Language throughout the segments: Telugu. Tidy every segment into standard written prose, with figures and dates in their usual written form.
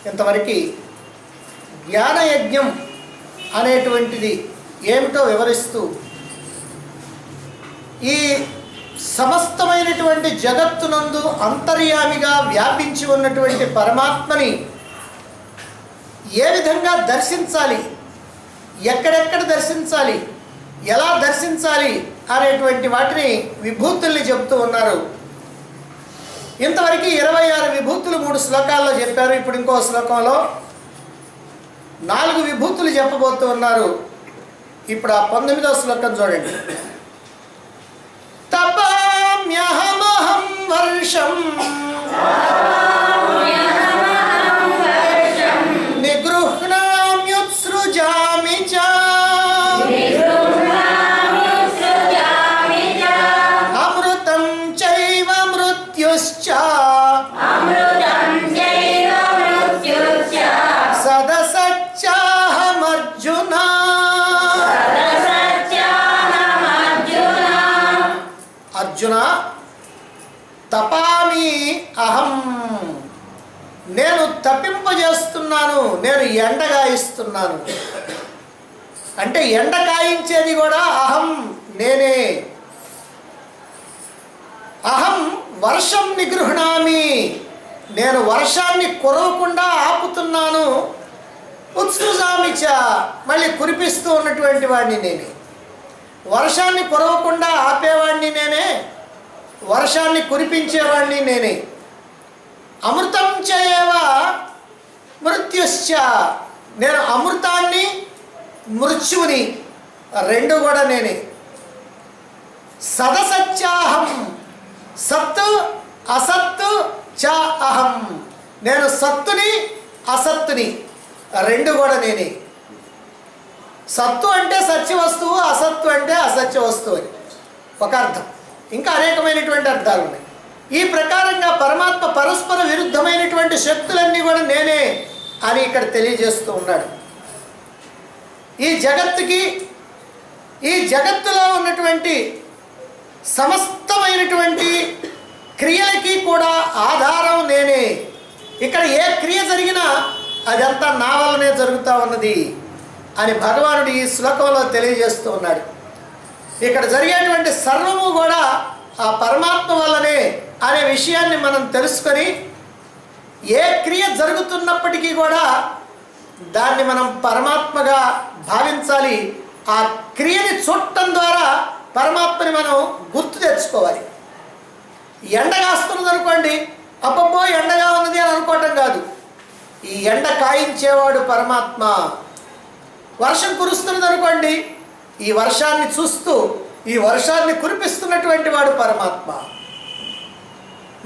ఇంతవరకు జ్ఞానయజ్ఞం అనేటువంటిది ఏమిటో వివరిస్తూ ఈ సమస్తమైనటువంటి జగత్తునందు అంతర్యామిగా వ్యాపించి ఉన్నటువంటి పరమాత్మని ఏ విధంగా దర్శించాలి, ఎక్కడెక్కడ దర్శించాలి, ఎలా దర్శించాలి అనేటువంటి వాటిని విభూతుల్ని చెప్తూ ఉన్నారు. ఇంతవరకు 26 విభూతులు 3 శ్లోకాల్లో చెప్పారు. ఇప్పుడు ఇంకో శ్లోకంలో 4 విభూతులు చెప్పబోతూ ఉన్నారు. ఇప్పుడు ఆ 19వ శ్లోకం చూడండి. తపామ్యహమహం వర్షం నిగృహ్ణామ్యుత్సృజామి చ అమృతం చైవ మృత్యుశ్చ సదసచ్చాహమర్జున. అర్జున, తపామి అహం, నేను తప్పింపజేస్తున్నాను, నేను ఎండగాయిస్తున్నాను. అంటే ఎండ కాయించేది కూడా అహం, నేనే. అహం వర్షం నిగృహణామి, నేను వర్షాన్ని కురవకుండా ఆపుతున్నాను. ఉత్సృజామిచ, మళ్ళీ కురిపిస్తూ ఉన్నటువంటి వాడిని నేనే. వర్షాన్ని కురవకుండా ఆపేవాడిని నేనే, వర్షాన్ని కురిపించేవాడిని నేనే. అమృతం చేయవ మృత్యుశ్చ, నేను అమృతాన్ని మృత్యువుని రెండు కూడా నేనే. సదసత్యాహం, సత్తు అసత్తు చ అహం, నేను సత్తుని అసత్తుని రెండు కూడా నేనే. సత్తు అంటే సత్య వస్తువు, అసత్తు అంటే అసత్య వస్తువు అని ఒక అర్థం. ఇంకా అనేకమైనటువంటి అర్థాలు ఉన్నాయి. ఈ ప్రకారంగా పరమాత్మ పరస్పర విరుద్ధమైనటువంటి శక్తులన్నీ కూడా నేనే అని ఇక్కడ తెలియజేస్తూ ఉన్నాడు. ఈ జగత్తుకి, ఈ జగత్తులో ఉన్నటువంటి సమస్తమైనటువంటి క్రియలకి కూడా ఆధారం నేనే. ఇక్కడ ఏ క్రియ జరిగినా అదంతా నా వల్లనే జరుగుతూ ఉన్నది అని భగవానుడు ఈ శ్లోకంలో తెలియజేస్తూ ఉన్నాడు. ఇక్కడ జరిగేటువంటి సర్వము కూడా ఆ పరమాత్మ వల్లనే అనే విషయాన్ని మనం తెలుసుకొని ఏ క్రియ జరుగుతున్నప్పటికీ కూడా దాన్ని మనం పరమాత్మగా భావించాలి. ఆ క్రియని చూడటం ద్వారా పరమాత్మని మనం గుర్తు తెచ్చుకోవాలి. ఎండ కాస్తున్నది అనుకోండి, అబ్బబ్బో ఎండగా ఉన్నది అని అనుకోవటం కాదు. ఈ ఎండ కాయించేవాడు పరమాత్మ. వర్షం కురుస్తున్నది అనుకోండి, ఈ వర్షాన్ని చూస్తూ ఈ వర్షాన్ని కురిపిస్తున్నటువంటి వాడు పరమాత్మ.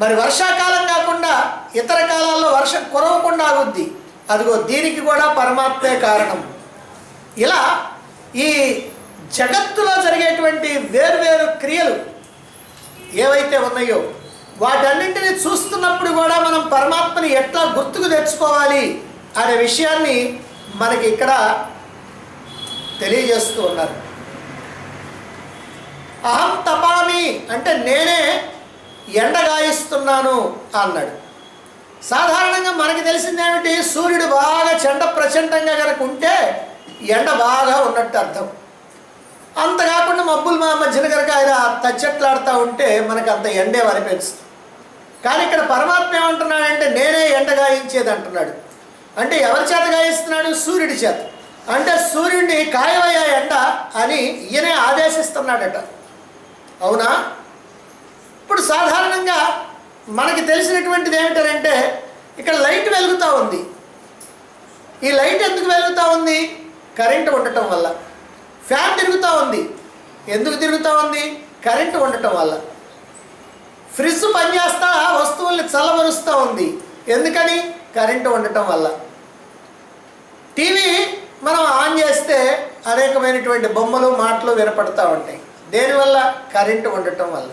మరి వర్షాకాలం కాకుండా ఇతర కాలాల్లో వర్షం కురవకుండా ఆగుద్ది, అదిగో దీనికి కూడా పరమాత్మే కారణం. ఇలా ఈ జగత్తులో జరిగేటువంటి వేరువేరు క్రియలు ఏవైతే ఉన్నాయో వాటన్నింటినీ చూస్తున్నప్పుడు కూడా మనం పరమాత్మని ఎట్లా గుర్తుకు తెచ్చుకోవాలి అనే విషయాన్ని మనకి ఇక్కడ తెలియజేస్తూ ఉన్నారు. అహం తపామి అంటే నేనే ఎండగాయిస్తున్నాను అన్నాడు. సాధారణంగా మనకి తెలిసిందేమిటి, సూర్యుడు బాగా చెండ ప్రచండంగా కనుక ఉంటే ఎండ బాగా ఉన్నట్టు అర్థం. అంత కాకుండా మబ్బులు మా మధ్యన కనుక ఆయన తచ్చెట్లాడుతూ ఉంటే మనకు అంత ఎండే అనిపిస్తుంది. కానీ ఇక్కడ పరమాత్మ ఏమంటున్నాడంటే నేనే ఎండ గాయించేది అంటున్నాడు. అంటే ఎవరి చేత గాయిస్తున్నాడు? సూర్యుడి చేత. అంటే సూర్యుడిని కాయవయ్యా ఎండ అని ఈయనే ఆదేశిస్తున్నాడట. అవునా? ఇప్పుడు సాధారణంగా మనకి తెలిసినటువంటిది ఏమిటంటే ఇక్కడ లైట్ వెలుగుతూ ఉంది. ఈ లైట్ ఎందుకు వెలుగుతూ ఉంది? కరెంటు ఉండటం వల్ల. ఫ్యాన్ తిరుగుతూ ఉంది. ఎందుకు తిరుగుతూ ఉంది? కరెంటు ఉండటం వల్ల. ఫ్రిడ్జ్ పనిచేస్తా వస్తువుల్ని చల్లబరుస్తూ ఉంది. ఎందుకని? కరెంటు ఉండటం వల్ల. టీవీ మనం ఆన్ చేస్తే అనేకమైనటువంటి బొమ్మలు మాటలు వినపడతా ఉంటాయి. దేనివల్ల? కరెంటు ఉండటం వల్ల.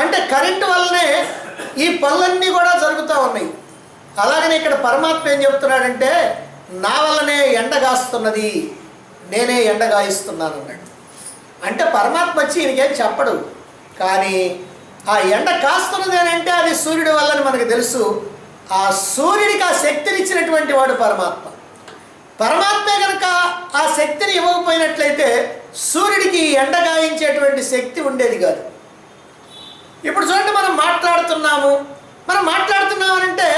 అంటే కరెంటు వల్లనే ఈ పనులన్నీ కూడా జరుగుతూ ఉన్నాయి. అలాగనే ఇక్కడ పరమాత్మ ఏం చెప్తున్నాడంటే నా వల్లనే ఎండగాస్తున్నది, నేనే ఎండగాయిస్తున్నాను అన్నాడు. అంటే పరమాత్మ వచ్చి ఈయనకేం చెప్పడు. కానీ ఆ ఎండ కాస్తున్నది అని అంటే అది సూర్యుడి వల్లని మనకు తెలుసు. ఆ సూర్యుడికి ఆ శక్తిని ఇచ్చినటువంటి వాడు పరమాత్మ. పరమాత్మే కనుక ఆ శక్తిని ఇవ్వకపోయినట్లయితే సూర్యుడికి ఎండ గాయించేటువంటి శక్తి ఉండేది కాదు. ఇప్పుడు చూడండి, మనం మాట్లాడుతున్నామనంటే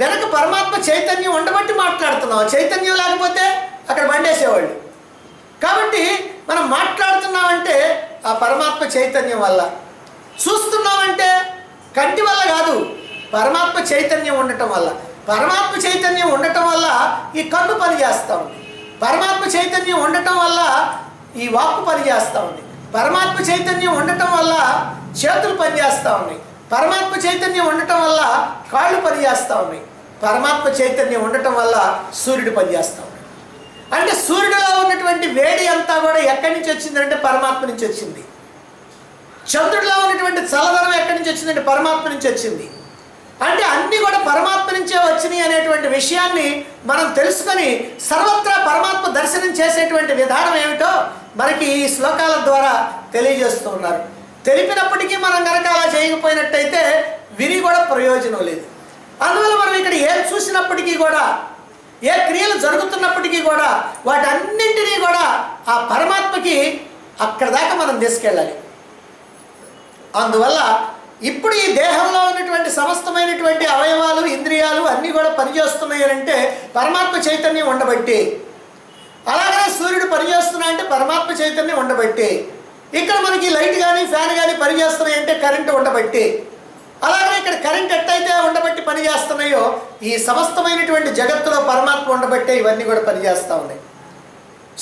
వెనక పరమాత్మ చైతన్యం ఉండబట్టి మాట్లాడుతున్నాం. చైతన్యం లేకపోతే అక్కడ బండేసేవాళ్ళు. కాబట్టి మనం మాట్లాడుతున్నామంటే ఆ పరమాత్మ చైతన్యం వల్ల, చూస్తున్నామంటే కంటి వల్ల కాదు, పరమాత్మ చైతన్యం ఉండటం వల్ల. పరమాత్మ చైతన్యం ఉండటం వల్ల ఈ కన్ను పనిచేస్తూ ఉంది, పరమాత్మ చైతన్యం ఉండటం వల్ల ఈ వాక్కు పనిచేస్తూ ఉంది, పరమాత్మ చైతన్యం ఉండటం వల్ల చేతులు పనిచేస్తూ ఉన్నాయి, పరమాత్మ చైతన్యం ఉండటం వల్ల కాళ్ళు పనిచేస్తూ ఉన్నాయి, పరమాత్మ చైతన్యం ఉండటం వల్ల సూర్యుడు పనిచేస్తూ ఉన్నాడు. అంటే సూర్యుడిలో ఉన్నటువంటి వేడి అంతా కూడా ఎక్కడి నుంచి వచ్చిందంటే పరమాత్మ నుంచి వచ్చింది. చంద్రుడిలో ఉన్నటువంటి చల్లదనం ఎక్కడి నుంచి వచ్చిందంటే పరమాత్మ నుంచి వచ్చింది. అంటే అన్నీ కూడా పరమాత్మ నుంచే వచ్చినాయి అనేటువంటి విషయాన్ని మనం తెలుసుకొని సర్వత్రా పరమాత్మ దర్శనం చేసేటువంటి విధానం ఏమిటో మనకి ఈ శ్లోకాల ద్వారా తెలియజేస్తూ ఉన్నారు. తెలిపినప్పటికీ మనం కనుక అలా చేయకపోయినట్టయితే విని కూడా ప్రయోజనం లేదు. అందువల్ల మనం ఇక్కడ ఏం చూసినప్పటికీ కూడా, ఏ క్రియలు జరుగుతున్నప్పటికీ కూడా వాటన్నింటినీ కూడా ఆ పరమాత్మకి అక్కడ దాకా మనం తీసుకెళ్ళాలి. అందువల్ల ఇప్పుడు ఈ దేహంలో ఉన్నటువంటి సమస్తమైనటువంటి అవయవాలు, ఇంద్రియాలు అన్నీ కూడా పనిచేస్తున్నాయి అంటే పరమాత్మ చైతన్యం ఉండబట్టి. అలాగనే సూర్యుడు పనిచేస్తున్నాయంటే పరమాత్మ చైతన్యం ఉండబట్టి. ఇక్కడ మనకి లైట్ కానీ ఫ్యాన్ కానీ పనిచేస్తున్నాయి అంటే కరెంటు ఉండబట్టి. అలాగే ఇక్కడ కరెంట్ ఎట్టయితే ఉండబట్టి పనిచేస్తున్నాయో ఈ సమస్తమైనటువంటి జగత్తులో పరమాత్మ ఉండబట్టే ఇవన్నీ కూడా పనిచేస్తూ ఉన్నాయి.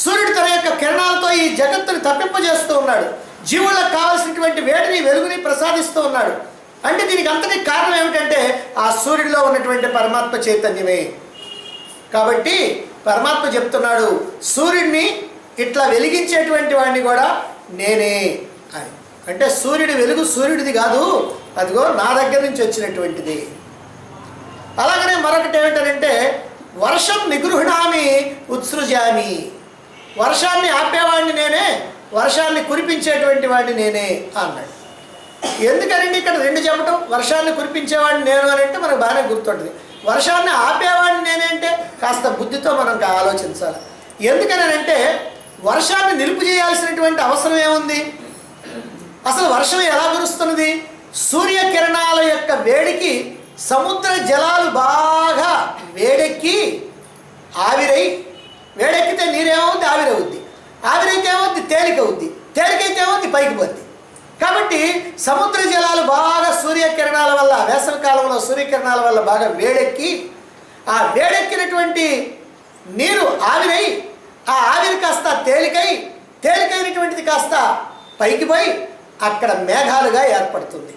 సూర్యుడు తన యొక్క కిరణాలతో ఈ జగత్తుని తప్పింపజేస్తూ ఉన్నాడు. జీవులకు కావాల్సినటువంటి వేడిని, వెలుగుని ప్రసాదిస్తూ ఉన్నాడు. అంటే దీనికి అంతటి కారణం ఏమిటంటే ఆ సూర్యుడిలో ఉన్నటువంటి పరమాత్మ చైతన్యమే. కాబట్టి పరమాత్మ చెప్తున్నాడు, సూర్యుడిని ఇట్లా వెలిగించేటువంటి వాడిని కూడా నేనే అని. అంటే సూర్యుడి వెలుగు సూర్యుడిది కాదు, అదిగో నా దగ్గర నుంచి వచ్చినటువంటిది. అలాగనే మరొకటి ఏమిటంటే వర్షం నిగృహణామి ఉత్సృజామి. వర్షాన్ని ఆపేవాడిని నేనే, వర్షాన్ని కురిపించేటువంటి వాడిని నేనే అన్నాడు. ఎందుకనండి ఇక్కడ రెండు చెప్పటం? వర్షాన్ని కురిపించేవాడిని నేను అని అంటే మనకు బాగానే గుర్తుంటుంది. వర్షాన్ని ఆపేవాడిని నేనే అంటే కాస్త బుద్ధితో మనం ఆలోచించాలి. ఎందుకనంటే వర్షాన్ని నిలుపు చేయాల్సినటువంటి అవసరం ఏముంది? అసలు వర్షం ఎలా కురుస్తున్నది? సూర్యకిరణాల యొక్క వేడికి సముద్ర జలాలు బాగా వేడెక్కి ఆవిరై, వేడెక్కితే నీరేమవుద్ది? ఆవిరవుద్ది. ఆవిరైతే ఏమవుద్ది? తేలికవుద్ది. తేలికైతే ఏమవుద్ది? పైకి పోద్ది. కాబట్టి సముద్ర జలాలు బాగా సూర్యకిరణాల వల్ల, వేసవి కాలంలో సూర్యకిరణాల వల్ల బాగా వేడెక్కి, ఆ వేడెక్కినటువంటి నీరు ఆవిరై, ఆ ఆవిరి కాస్త తేలికై, తేలికైనటువంటిది కాస్త పైకి పోయి అక్కడ మేఘాలుగా ఏర్పడుతుంది.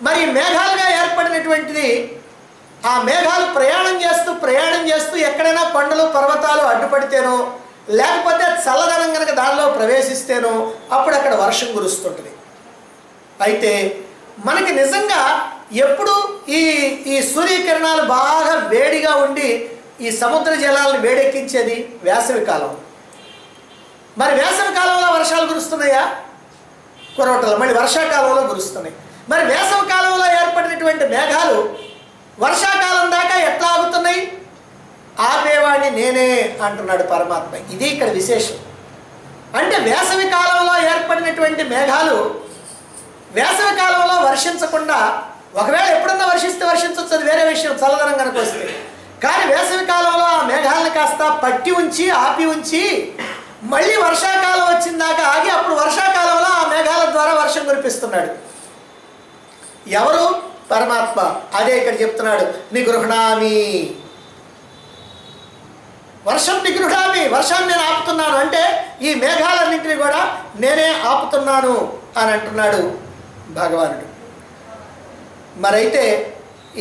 మరి మేఘాలుగా ఏర్పడినటువంటిది, ఆ మేఘాలు ప్రయాణం చేస్తూ ఎక్కడైనా కొండలు పర్వతాలు అడ్డుపడితేనో లేకపోతే చల్లదనం కనుక దానిలో ప్రవేశిస్తేనో అప్పుడు అక్కడ వర్షం కురుస్తుంటుంది. అయితే మనకి నిజంగా ఎప్పుడు ఈ సూర్యకిరణాలు బాగా వేడిగా ఉండి ఈ సముద్ర జలాలను వేడెక్కించేది వేసవి కాలం. మరి వేసవి కాలంలో వర్షాలు కురుస్తున్నాయా? కురవటలు. మళ్ళీ వర్షాకాలంలో కురుస్తున్నాయి. మరి వేసవి కాలంలో ఏర్పడినటువంటి మేఘాలు వర్షాకాలం దాకా ఎట్లా ఆగుతున్నాయి? ఆపేవాడిని నేనే అంటున్నాడు పరమాత్మ. ఇది ఇక్కడ విశేషం. అంటే వేసవి కాలంలో ఏర్పడినటువంటి మేఘాలు వేసవి కాలంలో వర్షించకుండా, ఒకవేళ ఎప్పుడన్నా వర్షిస్తే వర్షించవచ్చు, అది వేరే విషయం, చల్లదనం కనుక వస్తే. కానీ వేసవి కాలంలో ఆ మేఘాలను కాస్త పట్టి ఉంచి, ఆపి ఉంచి, మళ్ళీ వర్షాకాలం వచ్చిందాకా ఆగి అప్పుడు వర్షాకాలంలో ఆ మేఘాల ద్వారా వర్షం కురిపిస్తున్నాడు. ఎవరు? పరమాత్మ. అదే ఇక్కడ చెప్తున్నాడు, నిగృహణామి. వర్షం నిగృహణామి, వర్షాన్ని నేను ఆపుతున్నాను. అంటే ఈ మేఘాలన్నింటినీ కూడా నేనే ఆపుతున్నాను అని అంటున్నాడు భగవానుడు. మరైతే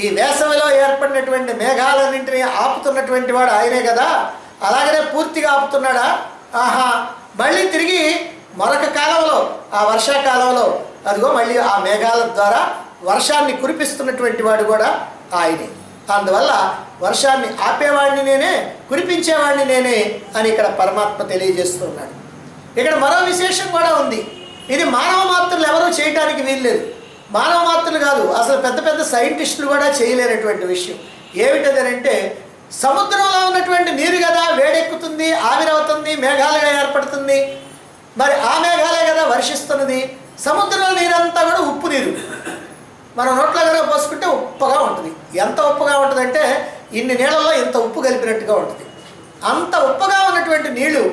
ఈ వేసవిలో ఏర్పడినటువంటి మేఘాలన్నింటినీ ఆపుతున్నటువంటి వాడు ఆయనే కదా. అలాగనే పూర్తిగా ఆపుతున్నాడా? ఆహా. మళ్ళీ తిరిగి మరొక కాలంలో, ఆ వర్షాకాలంలో అదిగో మళ్ళీ ఆ మేఘాల ద్వారా వర్షాన్ని కురిపిస్తున్నటువంటి వాడు కూడా ఆయనే. అందువల్ల వర్షాన్ని ఆపేవాడిని నేనే, కురిపించేవాడిని నేనే అని ఇక్కడ పరమాత్మ తెలియజేస్తున్నాడు. ఇక్కడ మరో విశేషం కూడా ఉంది. ఇది మానవ మాత్రులు ఎవరూ చేయటానికి వీల్లేదు. మానవ మాత్రులు కాదు, అసలు పెద్ద పెద్ద సైంటిస్టులు కూడా చేయలేనటువంటి విషయం ఏమిటంటే సముద్రంలో ఉన్నటువంటి నీరు కదా వేడెక్కుతుంది, ఆవిరవుతుంది, మేఘాలుగా ఏర్పడుతుంది. మరి ఆ మేఘాలే కదా వర్షిస్తున్నది. సముద్రంలో నీరంతా కూడా ఉప్పు నీరు. మనం నోట్లో కనుక పోసుకుంటే ఉప్పగా ఉంటుంది. ఎంత ఉప్పుగా ఉంటుందంటే ఇన్ని నీళ్ళల్లో ఇంత ఉప్పు కలిపినట్టుగా ఉంటుంది. అంత ఉప్పగా ఉన్నటువంటి నీళ్లు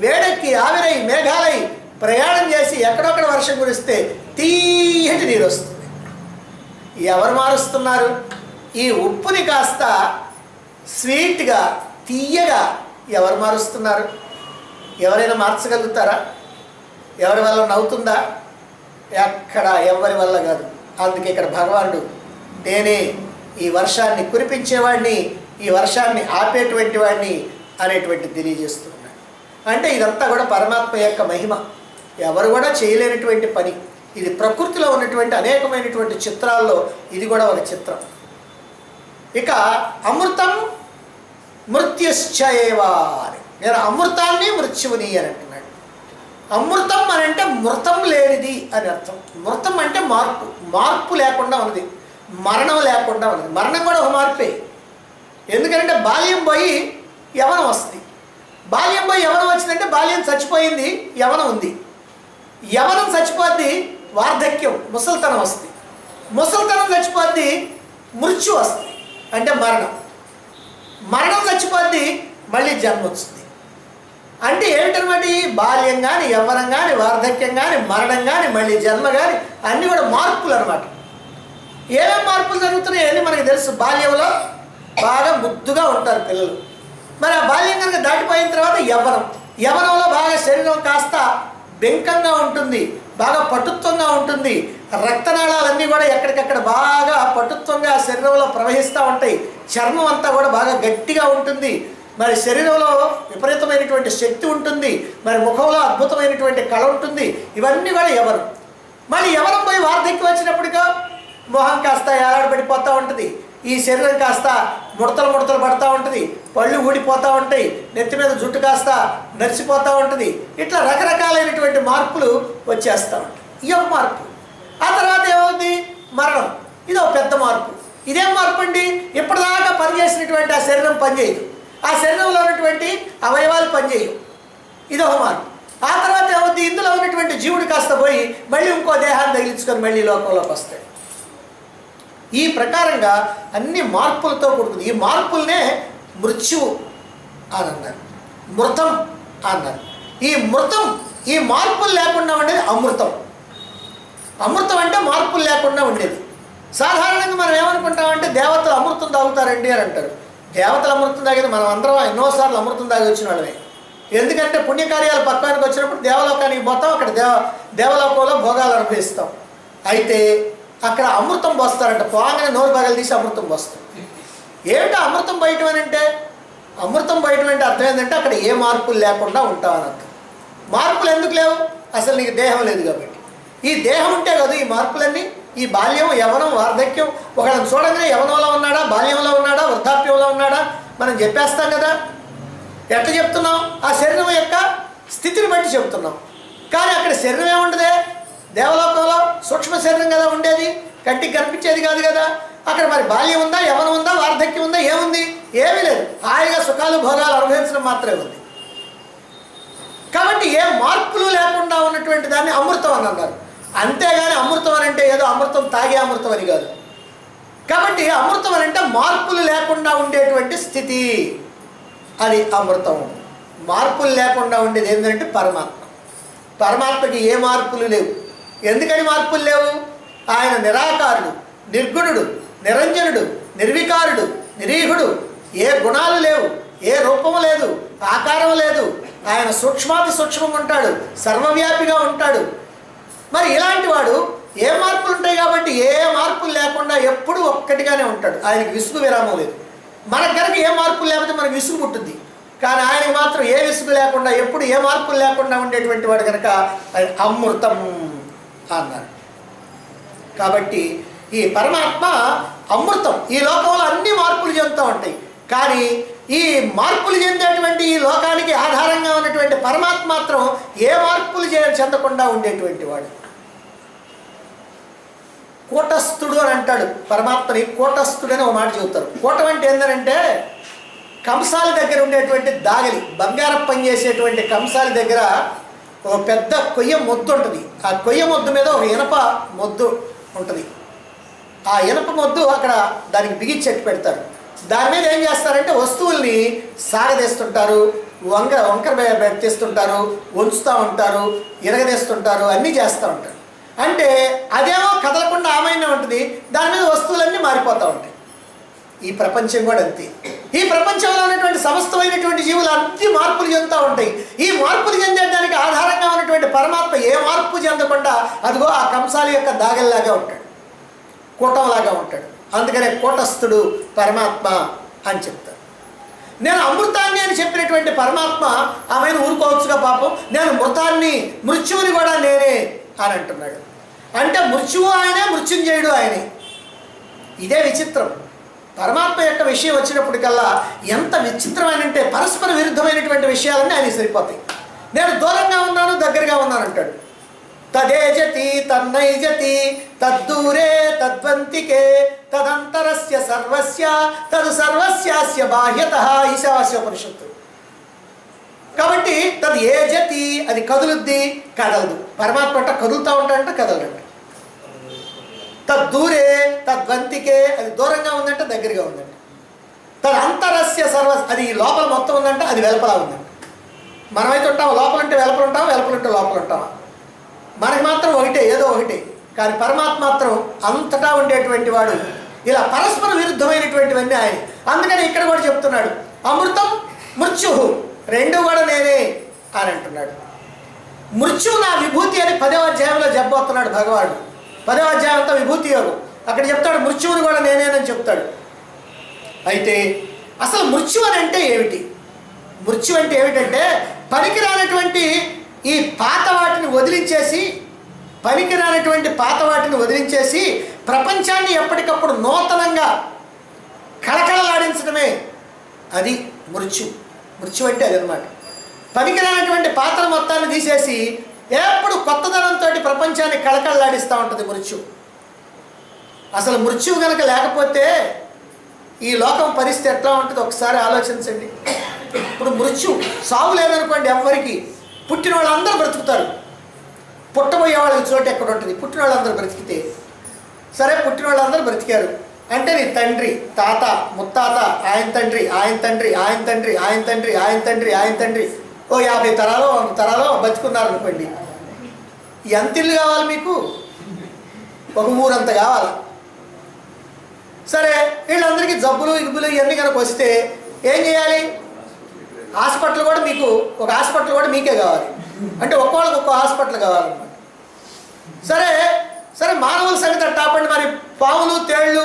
వేడెక్కి ఆవిరై మేఘాలై ప్రయాణం చేసి ఎక్కడొక్కడ వర్షం కురిస్తే తీయటి నీరు వస్తుంది. ఎవరు మారుస్తున్నారు? ఈ ఉప్పుని కాస్త స్వీట్గా తీయగా ఎవరు మారుస్తున్నారు? ఎవరైనా మార్చగలుగుతారా? ఎవరి వల్ల నవ్వుతుందా? ఎక్కడ ఎవరి వల్ల కాదు. అందుకే ఇక్కడ భగవానుడు నేనే ఈ వర్షాన్ని కురిపించేవాడిని, ఈ వర్షాన్ని ఆపేటువంటి వాడిని అనేటువంటి తెలియజేస్తున్నాడు. అంటే ఇదంతా కూడా పరమాత్మ యొక్క మహిమ, ఎవరు కూడా చేయలేనటువంటి పని. ఇది ప్రకృతిలో ఉన్నటువంటి అనేకమైనటువంటి చిత్రాల్లో ఇది కూడా ఒక చిత్రం. ఇక అమృతం మృత్యుశ్చయేవా అని, నేను అమృతాన్ని మృత్యువుని అని అంటున్నాడు. అమృతం అని అంటే మృతం లేనిది అని అర్థం. మృతం అంటే మార్పు, మార్పు లేకుండా ఉన్నది, మరణం లేకుండా ఉన్నది. మరణం కూడా ఒక మార్పే. ఎందుకంటే బాల్యం పోయి యవనం వస్తుంది, బాల్యం పోయి యవనం వచ్చిందంటే బాల్యం చచ్చిపోయింది, యవనం ఉంది. యవనం చచ్చిపోద్ది, వార్ధక్యం ముసలితనం వస్తుంది. ముసలితనం చచ్చిపోద్ది, మృత్యు వస్తుంది అంటే మరణం. మరణం చచ్చిపోద్ది, మళ్ళీ జన్మ వస్తుంది. అంటే ఏమిటనమాట? బాల్యం కానీ, యవ్వనం కానీ, వార్ధక్యం కానీ, మరణం కానీ, మళ్ళీ జన్మ కానీ అన్నీ కూడా మార్పులు అనమాట. ఏమేమి మార్పులు జరుగుతున్నాయి అని మనకు తెలుసు. బాల్యంలో బాగా ముద్దుగా ఉంటారు పిల్లలు. మరి ఆ బాల్యం కనుక దాటిపోయిన తర్వాత యవ్వనం, యవ్వనంలో బాగా శరీరం కాస్త బెంకంగా ఉంటుంది, బాగా పటుత్వంగా ఉంటుంది. రక్తనాళాలన్నీ కూడా ఎక్కడికక్కడ బాగా పటుత్వంగా శరీరంలో ప్రవహిస్తూ ఉంటాయి. చర్మం అంతా కూడా బాగా గట్టిగా ఉంటుంది. మరి శరీరంలో విపరీతమైనటువంటి శక్తి ఉంటుంది. మరి ముఖంలో అద్భుతమైనటువంటి కళ ఉంటుంది. ఇవన్నీ కూడా యవ్వనం. మళ్ళీ యవ్వనం పోయి వార్ధక్యం వచ్చినప్పటికో మొహం కాస్త ఏలాడబడిపోతూ ఉంటుంది, ఈ శరీరం కాస్త ముడతలు ముడతలు పడుతూ ఉంటుంది, పళ్ళు ఊడిపోతూ ఉంటాయి, నెత్తి మీద జుట్టు కాస్త నరిసిపోతూ ఉంటుంది. ఇట్లా రకరకాలైనటువంటి మార్పులు వచ్చేస్తూ ఉంటాయి. ఈ ఒక మార్పు. ఆ తర్వాత ఏమవుతుంది? మరణం. ఇది ఒక పెద్ద మార్పు. ఇదేం మార్పు అండి? ఇప్పటిదాకా పనిచేసినటువంటి ఆ శరీరం పనిచేయదు, ఆ శరీరంలో ఉన్నటువంటి అవయవాలు పనిచేయవు. ఇది ఒక మార్పు. ఆ తర్వాత ఏమవుతుంది? ఇందులో ఉన్నటువంటి జీవుడు కాస్త పోయి మళ్ళీ ఇంకో దేహాన్ని తగిలించుకొని మళ్ళీ లోకంలోకి వస్తాడు. ఈ ప్రకారంగా అన్ని మార్పులతో కూడుకుంది. ఈ మార్పులనే మృత్యువు అని అన్నారు, మృతం అన్నారు. ఈ మృతం, ఈ మార్పులు లేకుండా ఉండేది అమృతం. అమృతం అంటే మార్పులు లేకుండా ఉండేది. సాధారణంగా మనం ఏమనుకుంటామంటే దేవతలు అమృతం తాగుతారండి అని అంటారు. దేవతలు అమృతం తాగేది మనం అందరం ఎన్నోసార్లు అమృతం తాగి వచ్చిన వాళ్ళమే. ఎందుకంటే పుణ్యకార్యాలు పక్వానికి వచ్చినప్పుడు దేవలోకానికి పోతాం, అక్కడ దేవలోకంలో భోగాలు అనుభవిస్తాం. అయితే అక్కడ అమృతం పోస్తారంట. పోగానే నోరు పగలు తీసి అమృతం పోస్తాం. ఏమిటో అమృతం బయటం అని అంటే, అమృతం బయటం అంటే అర్థం ఏంటంటే అక్కడ ఏ మార్పులు లేకుండా ఉంటామని అర్థం. మార్పులు ఎందుకు లేవు? అసలు నీకు దేహం లేదు కాబట్టి. ఈ దేహం ఉంటే కదా ఈ మార్పులన్నీ. ఈ బాల్యం, యవ్వనం, వార్ధక్యం, ఒకళ్ళని చూడగానే యవ్వనంలో ఉన్నాడా, బాల్యంలో ఉన్నాడా, వృద్ధాప్యంలో ఉన్నాడా మనం చెప్పేస్తాం కదా. ఎట్లా చెప్తున్నాం? ఆ శరీరం యొక్క స్థితిని బట్టి చెప్తున్నాం. కానీ అక్కడ శరీరం ఏముండదే? దేవలోకంలో సూక్ష్మ శరీరం కదా ఉండేది, కంటికి కనిపించేది కాదు కదా. అక్కడ మరి బాల్యం ఉందా, యవ్వనం ఉందా, వార్ధక్యం ఉందా? ఏముంది? ఏమీ లేదు. హాయిగా సుఖాలు భోగాలు అనుభవించడం మాత్రమే ఉంది. కాబట్టి ఏ మార్పులు లేకుండా ఉన్నటువంటి దాన్ని అమృతం అని అన్నారు. అంతేగాని అమృతం అని అంటే ఏదో అమృతం తాగే అమృతం అని కాదు. కాబట్టి అమృతం అని అంటే మార్పులు లేకుండా ఉండేటువంటి స్థితి, అది అమృతం. మార్పులు లేకుండా ఉండేది ఏంటంటే పరమాత్మ. పరమాత్మకి ఏ మార్పులు లేవు. ఎందుకని మార్పులు లేవు? ఆయన నిరాకారుడు, నిర్గుణుడు, నిరంజనుడు, నిర్వికారుడు, నిరీహుడు. ఏ గుణాలు లేవు, ఏ రూపము లేదు, ఆకారం లేదు. ఆయన సూక్ష్మాతి సూక్ష్మంగా ఉంటాడు, సర్వవ్యాపిగా ఉంటాడు. మరి ఇలాంటి వాడు ఏ మార్పులు ఉంటాయి కాబట్టి ఏ మార్పులు లేకుండా ఎప్పుడూ ఒక్కటిగానే ఉంటాడు. ఆయనకి విసుగు విరామం లేదు. మనకు కనుక ఏ మార్పులు లేకపోతే మనకు విసుగు పుట్టుద్ది. కానీ ఆయనకి మాత్రం ఏ విసుగు లేకుండా ఎప్పుడు ఏ మార్పులు లేకుండా ఉండేటువంటి వాడు కనుక ఆయన అమృతం అన్నారు. కాబట్టి ఈ పరమాత్మ అమృతం. ఈ లోకంలో అన్ని మార్పులు చెందుతూ ఉంటాయి. కానీ ఈ మార్పులు చెందేటువంటి ఈ లోకానికి ఆధారంగా ఉన్నటువంటి పరమాత్మ మాత్రం ఏ మార్పులు చెందకుండా ఉండేటువంటి వాడు. కూటస్థుడు అని అంటాడు పరమాత్మని. కూటస్థుడు అని ఒక మాట చెబుతారు. కూటం అంటే ఏంటంటే కంసాల దగ్గర ఉండేటువంటి దాగలి, బంగారం పని చేసేటువంటి కంసాల దగ్గర ఒక పెద్ద కొయ్య మొద్దు ఉంటుంది. ఆ కొయ్య మొద్దు మీద ఒక ఇనప మొద్దు ఉంటుంది. ఆ ఇనప మొద్దు అక్కడ దానికి బిగించెట్టు పెడతారు. దాని మీద ఏం చేస్తారంటే వస్తువుల్ని సాగదీస్తుంటారు, వంకర తీస్తుంటారు, వంచుతూ ఉంటారు, ఇరగదీస్తుంటారు, అన్నీ చేస్తూ ఉంటారు. అంటే అదేమో కదలకుండా ఆమైనా ఉంటుంది, దాని మీద వస్తువులన్నీ మారిపోతూ ఉంటాయి. ఈ ప్రపంచం కూడా అంతే. ఈ ప్రపంచంలో ఉన్నటువంటి సమస్తమైనటువంటి జీవులు అన్ని మార్పులు చెందుతూ ఉంటాయి. ఈ మార్పులు చెందడానికి ఆధారంగా ఉన్నటువంటి పరమాత్మ ఏ మార్పు చెందకుండా అదిగో ఆ కంసాల యొక్క దాగల్లాగా ఉంటాడు, కూటంలాగా ఉంటాడు. అందుకనే కూటస్థుడు పరమాత్మ అని చెప్తారు. నేను అమృతాన్ని అని చెప్పినటువంటి పరమాత్మ ఆమెను ఊరుకోవచ్చుగా పాపం, నేను మృతాన్ని మృత్యువుని కూడా నేనే అని అంటున్నాడు. అంటే మృత్యువు ఆయనే, మృత్యుంజయుడు ఆయనే. ఇదే విచిత్రం. పరమాత్మ యొక్క విషయం వచ్చినప్పటికల్లా ఎంత విచిత్రమైనంటే పరస్పర విరుద్ధమైనటువంటి విషయాలన్నీ ఆయన సరిపోతాయి. నేను దూరంగా ఉన్నాను, దగ్గరగా ఉన్నాను అంటాడు. తదేజతి తన్నైజతి తద్దూరే తద్వంతికే తదంతరస్య సర్వస్య తదు సర్వస్యాస్య బాహ్యతః ఈశావాస్యోపనిషత్తు. కాబట్టి తది ఏజతి అది కదులుద్ది, కదలదు. పరమాత్మ అంట కదులుతూ ఉంటాడంట, కదలడంట. తద్దూరే తద్వంతికే అది దూరంగా ఉందంట, దగ్గరగా ఉందంట. తదంతరస్య సర్వ అది లోపల మొత్తం ఉందంట, అది వెలుపల ఉందంట. మనమైతే ఉంటాం లోపల ఉంటే వెలుపల ఉంటాం, వెలుపల ఉంటే లోపల ఉంటాం. మనకి మాత్రం ఒకటే, ఏదో ఒకటే. కానీ పరమాత్మ మాత్రం అంతటా ఉండేటువంటి వాడు. ఇలా పరస్పర విరుద్ధమైనటువంటివన్నీ ఆయన. అందుకని ఇక్కడ కూడా చెప్తున్నాడు అమృతం మృత్యు రెండు కూడా నేనే అని అంటున్నాడు. మృత్యు నా విభూతి అని 10వ అధ్యాయంలో చెప్పబోతున్నాడు భగవానుడు. 10వ అధ్యాయం అంతా విభూతి యోగం. అక్కడ చెప్తాడు మృత్యువుని కూడా నేనేనని చెప్తాడు. అయితే అసలు మృత్యు అని అంటే ఏమిటి? మృత్యు అంటే ఏమిటంటే పనికిరానటువంటి ఈ పాత వాటిని వదిలించేసి, పనికిరానటువంటి పాత వాటిని వదిలించేసి ప్రపంచాన్ని ఎప్పటికప్పుడు నూతనంగా కళకళలాడించడమే అది మృత్యు. మృత్యు అంటే అదనమాట. పనికిరానటువంటి పాత్ర మొత్తాన్ని తీసేసి ఎప్పుడు కొత్తదనంతో ప్రపంచాన్ని కళకళలాడిస్తూ ఉంటుంది మృత్యు. అసలు మృత్యువు కనుక లేకపోతే ఈ లోకం పరిస్థితి ఎట్లా ఉంటుందో ఒకసారి ఆలోచించండి. ఇప్పుడు మృత్యు సావు లేదనుకోండి, ఎవ్వరికి పుట్టిన వాళ్ళందరూ బ్రతుకుతారు. పుట్టబోయే వాళ్ళకి చోటు ఎక్కడ ఉంటుంది? పుట్టిన వాళ్ళందరూ బ్రతికితే సరే, పుట్టిన వాళ్ళందరూ బ్రతికారు అంటే నీ తండ్రి, తాత, ముత్తాత, ఆయన తండ్రి, ఆయన తండ్రి, ఆయన తండ్రి, ఆయన తండ్రి, ఆయన తండ్రి, ఆయన తండ్రి, ఓ 50 తరాలో 100 తరాలో బతుకున్నారు అనుకోండి. ఎంత ఇల్లు కావాలి మీకు? ఒక ఊరంతా కావాలి. సరే, వీళ్ళందరికీ జబ్బులు ఇగుబులు ఇవన్నీ కనుక వస్తే ఏం చేయాలి? హాస్పిటల్ కూడా మీకు, ఒక హాస్పిటల్ కూడా మీకే కావాలి. అంటే ఒక్కోళ్ళకి ఒక్కో హాస్పిటల్ కావాలన్నమాట. సరే సరే మానవుల సంగతి టాపండి. మరి పాములు, తేళ్ళు,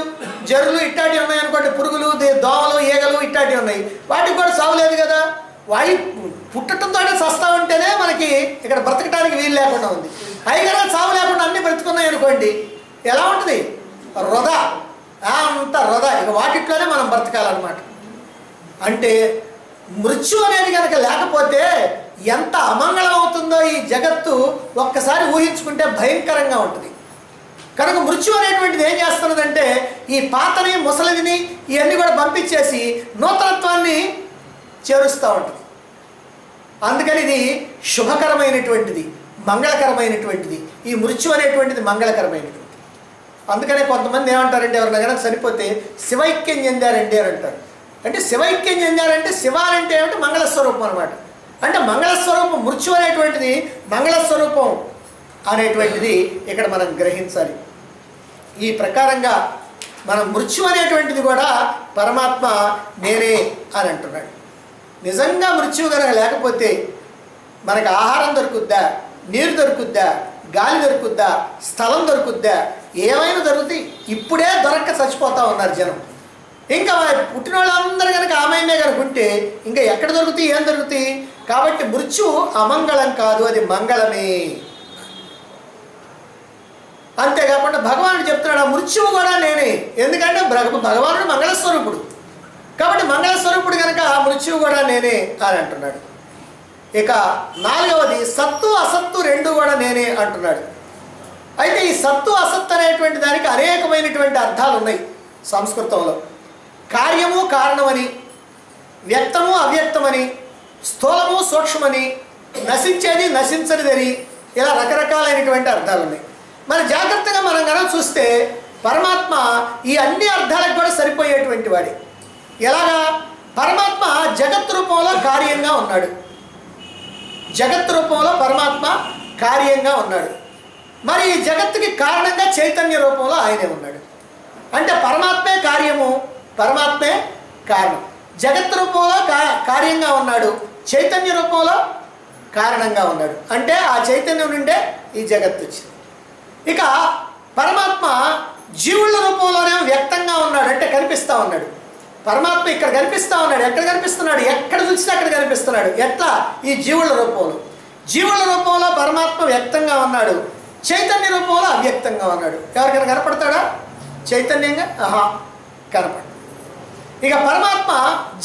జర్రులు ఇట్లాంటివి ఉన్నాయనుకోండి, పురుగులు, దోమలు, ఈగలు ఇట్లాంటివి ఉన్నాయి. వాటికి కూడా సావు లేదు కదా. వాటి పుట్టడంతో సస్తా ఉంటేనే మనకి ఇక్కడ బ్రతకడానికి వీలు లేకుండా ఉంది. అవి కనుక సావు లేకుండా అన్నీ బ్రతుకున్నాయి అనుకోండి, ఎలా ఉంటుంది? వృధా, అంత వృధా. ఇక వాటిట్లోనే మనం బ్రతకాలన్నమాట. అంటే మృత్యు అనేది కనుక లేకపోతే ఎంత అమంగళం అవుతుందో ఈ జగత్తు ఒక్కసారి ఊహించుకుంటే భయంకరంగా ఉంటుంది. కనుక మృత్యు అనేటువంటిది ఏం చేస్తున్నదంటే ఈ పాతని, ముసలిని ఇవన్నీ కూడా పంపించేసి నూతనత్వాన్ని చేరుస్తూ ఉంటుంది. అందుకని ఇది శుభకరమైనటువంటిది, మంగళకరమైనటువంటిది. ఈ మృత్యు అనేటువంటిది మంగళకరమైనటువంటిది. అందుకనే కొంతమంది ఏమంటారంటే ఎవరైనా కనుక చనిపోతే శివైక్యం చెందారండి అని అంటారు. అంటే శివైక్యం చెందారంటే శివ అంటే ఏమంటే మంగళస్వరూపం అనమాట. అంటే మంగళస్వరూపం మృత్యు అనేటువంటిది మంగళస్వరూపం అనేటువంటిది ఇక్కడ మనం గ్రహించాలి. ఈ ప్రకారంగా మనం మృత్యు అనేటువంటిది కూడా పరమాత్మ నేనే అని అంటున్నాడు. నిజంగా మృత్యువు కనుక లేకపోతే మనకు ఆహారం దొరుకుద్దా, నీరు దొరుకుద్దా, గాలి దొరుకుద్దా, స్థలం దొరుకుద్దా? ఏమైనా దొరుకుతాయి. ఇప్పుడే దొరక్క చచ్చిపోతూ ఉన్నారు జనం. ఇంకా పుట్టిన వాళ్ళందరూ కనుక ఆమెనే కనుక ఉంటే ఇంకా ఎక్కడ దొరుకుతాయి, ఏం దొరుకుతాయి? కాబట్టి మృత్యు అమంగళం కాదు, అది మంగళమే. అంతేకాకుండా భగవానుడు చెప్తున్నాడు ఆ మృత్యువు కూడా నేనే. ఎందుకంటే భగవానుడు మంగళస్వరూపుడు కాబట్టి మంగళస్వరూపుడు కనుక ఆ మృత్యువు కూడా నేనే అని అంటున్నాడు. ఇక 4వది సత్తు అసత్తు రెండు కూడా నేనే అంటున్నాడు. అయితే ఈ సత్తు అసత్తు అనేటువంటి దానికి అనేకమైనటువంటి అర్థాలు ఉన్నాయి సంస్కృతంలో. కార్యము కారణమని, వ్యక్తము అవ్యక్తమని, స్థూలము సూక్ష్మని, నశించేది నశించనిదని, ఇలా రకరకాలైనటువంటి అర్థాలు ఉన్నాయి. మరి జాగ్రత్తగా మనం కనుక చూస్తే పరమాత్మ ఈ అన్ని అర్థాలకు కూడా సరిపోయేటువంటి వాడే. ఎలాగా? పరమాత్మ జగత్ రూపంలో కార్యంగా ఉన్నాడు. జగత్ రూపంలో పరమాత్మ కార్యంగా ఉన్నాడు. మరి ఈ జగత్తుకి కారణంగా చైతన్య రూపంలో ఆయనే ఉన్నాడు. అంటే పరమాత్మే కార్యము, పరమాత్మే కారణం. జగత్ రూపంలో కార్యంగా ఉన్నాడు, చైతన్య రూపంలో కారణంగా ఉన్నాడు. అంటే ఆ చైతన్యం నుండే ఈ జగత్తు వచ్చింది. ఇక పరమాత్మ జీవుల రూపంలోనే వ్యక్తంగా ఉన్నాడు, అంటే కనిపిస్తూ ఉన్నాడు. పరమాత్మ ఇక్కడ కనిపిస్తూ ఉన్నాడు. ఎక్కడ కనిపిస్తున్నాడు? ఎక్కడ చూసినా అక్కడ కనిపిస్తున్నాడు. ఎట్లా? ఈ జీవుల రూపంలో. జీవుల రూపంలో పరమాత్మ వ్యక్తంగా ఉన్నాడు, చైతన్య రూపంలో అవ్యక్తంగా ఉన్నాడు. ఎవరికైనా కనపడతాడా? చైతన్యంగా కనపడు. ఇక పరమాత్మ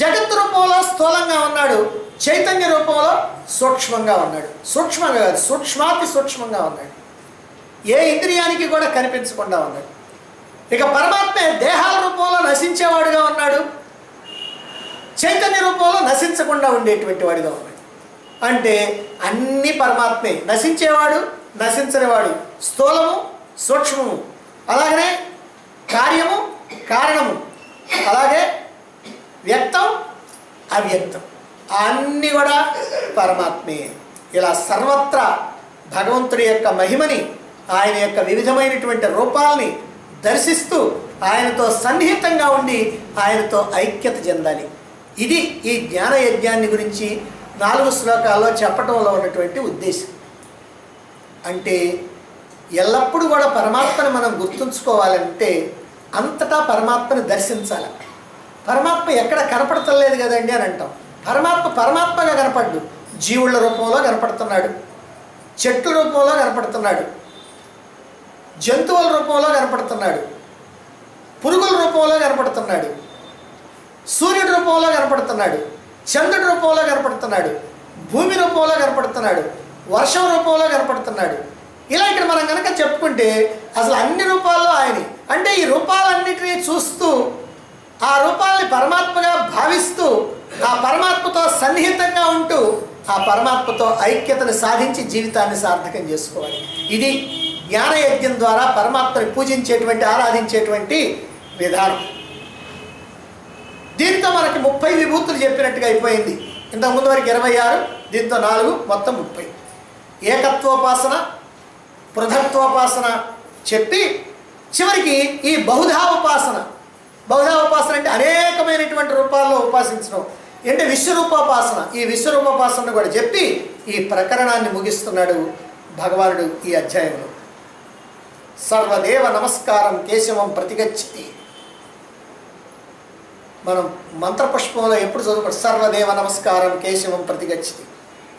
జగత్ రూపంలో స్థూలంగా ఉన్నాడు, చైతన్య రూపంలో సూక్ష్మంగా ఉన్నాడు. సూక్ష్మంగా కాదు, సూక్ష్మాతి సూక్ష్మంగా ఉన్నాడు. ఏ ఇంద్రియానికి కూడా కనిపించకుండా ఉన్నాడు. ఇక పరమాత్మ దేహాల రూపంలో నశించేవాడుగా ఉన్నాడు, చైతన్య రూపంలో నశించకుండా ఉండేటువంటి వాడిగా ఉన్నాడు. అంటే అన్ని పరమాత్మే. నశించేవాడు, నశించనివాడు, స్థూలము సూక్ష్మము, అలాగనే కార్యము కారణము, అలాగే వ్యక్తం అవ్యక్తం, అన్నీ కూడా పరమాత్మే. ఇలా సర్వత్రా భగవంతుడి యొక్క మహిమని, ఆయన యొక్క వివిధమైనటువంటి రూపాలని దర్శిస్తూ ఆయనతో సన్నిహితంగా ఉండి ఆయనతో ఐక్యత చెందాలి. ఇది ఈ జ్ఞాన యజ్ఞాన్ని గురించి 4 శ్లోకాల్లో చెప్పటంలో ఉన్నటువంటి ఉద్దేశం. అంటే ఎల్లప్పుడూ కూడా పరమాత్మని మనం గుర్తుంచుకోవాలంటే అంతటా పరమాత్మని దర్శించాలి. పరమాత్మ ఎక్కడ కనపడతలేదు కదండి అని అంటాం. పరమాత్మగా కనపడ్డు. జీవుల రూపంలో కనపడుతున్నాడు, చెట్ల రూపంలో కనపడుతున్నాడు, జంతువుల రూపంలో కనపడుతున్నాడు, పురుగుల రూపంలో కనపడుతున్నాడు, సూర్యుడి రూపంలో కనపడుతున్నాడు, చంద్రుడి రూపంలో కనపడుతున్నాడు, భూమి రూపంలో కనపడుతున్నాడు, వర్షం రూపంలో కనపడుతున్నాడు. ఇలా ఇక్కడ మనం కనుక చెప్పుకుంటే అసలు అన్ని రూపాల్లో ఆయనే. అంటే ఈ రూపాలన్నిటినీ చూస్తూ ఆ రూపాలని పరమాత్మగా భావిస్తూ ఆ పరమాత్మతో సన్నిహితంగా ఉంటూ ఆ పరమాత్మతో ఐక్యతను సాధించి జీవితాన్ని సార్థకం చేసుకోవాలి. ఇది జ్ఞానయజ్ఞం ద్వారా పరమాత్మని పూజించేటువంటి ఆరాధించేటువంటి విధానం. దీంతో మనకి 30 విభూతులు చెప్పినట్టుగా అయిపోయింది. ఇంతకుముందు వరకు 26, దీంతో 4, మొత్తం 30. ఏకత్వోపాసన, పృథక్త్వోపాసన చెప్పి చివరికి ఈ బహుధా ఉపాసన అంటే అనేకమైనటువంటి రూపాల్లో ఉపాసించడం, అంటే విశ్వరూపోపాసన, ఈ విశ్వరూపోపాసనను కూడా చెప్పి ఈ ప్రకరణాన్ని ముగిస్తున్నాడు భగవానుడు ఈ అధ్యాయంలో. సర్వదేవ నమస్కారం కేశవం ప్రతిగచ్చతి. మనం మంత్రపుష్పంలో ఎప్పుడు చదువుకుంటాం? సర్వదేవ నమస్కారం కేశవం ప్రతిగచ్చతి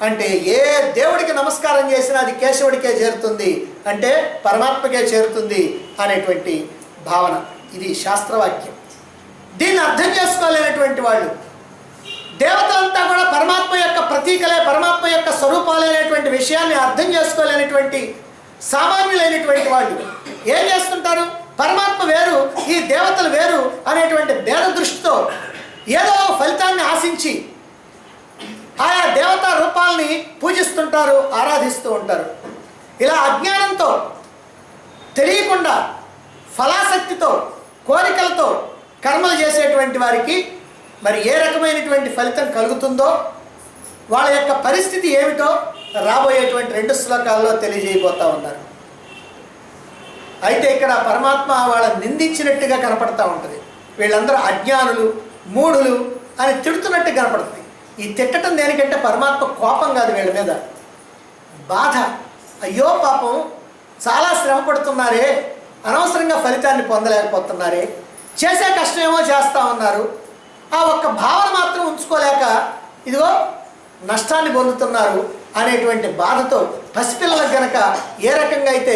అంటే ఏ దేవుడికి నమస్కారం చేసినా అది కేశవుడికే చేరుతుంది, అంటే పరమాత్మకే చేరుతుంది అనేటువంటి భావన. ఇది శాస్త్రవాక్యం. దీన్ని అర్థం చేసుకోలేనటువంటి వాళ్ళు, దేవతలంతా కూడా పరమాత్మ యొక్క ప్రతీకలే, పరమాత్మ యొక్క స్వరూపాలే అనేటువంటి విషయాన్ని అర్థం చేసుకోలేనటువంటి సామాన్యులైనటువంటి వాళ్ళు ఏం చేస్తుంటారు? పరమాత్మ వేరు, ఈ దేవతలు వేరు అనేటువంటి భేద దృష్టితో ఏదో ఫలితాన్ని ఆశించి ఆయా దేవతా రూపాలని పూజిస్తుంటారు, ఆరాధిస్తూ ఉంటారు. ఇలా అజ్ఞానంతో, తెలియకుండా, ఫలాసక్తితో, కోరికలతో కర్మలు చేసేటువంటి వారికి మరి ఏ రకమైనటువంటి ఫలితం కలుగుతుందో, వాళ్ళ యొక్క పరిస్థితి ఏమిటో రాబోయేటువంటి 2 శ్లోకాల్లో తెలియజేయబోతూ ఉన్నారు. అయితే ఇక్కడ పరమాత్మ వాళ్ళని నిందించినట్టుగా కనపడతా ఉంటుంది. వీళ్ళందరూ అజ్ఞానులు, మూఢులు అని తిడుతున్నట్టు కనపడుతుంది. ఈ తిట్టడం దేనికంటే పరమాత్మ కోపం కాదు, వీళ్ళ మీద బాధ. అయ్యో పాపం, చాలా శ్రమ పడుతున్నారే, అనవసరంగా ఫలితాన్ని పొందలేకపోతున్నారే, చేసే కష్టమేమో చేస్తూ ఉన్నారు, ఆ ఒక్క భావన మాత్రం ఉంచుకోలేక ఇదిగో నష్టాన్ని పొందుతున్నారు అనేటువంటి బాధతో పసిపిల్లలకు గనక ఏ రకంగా అయితే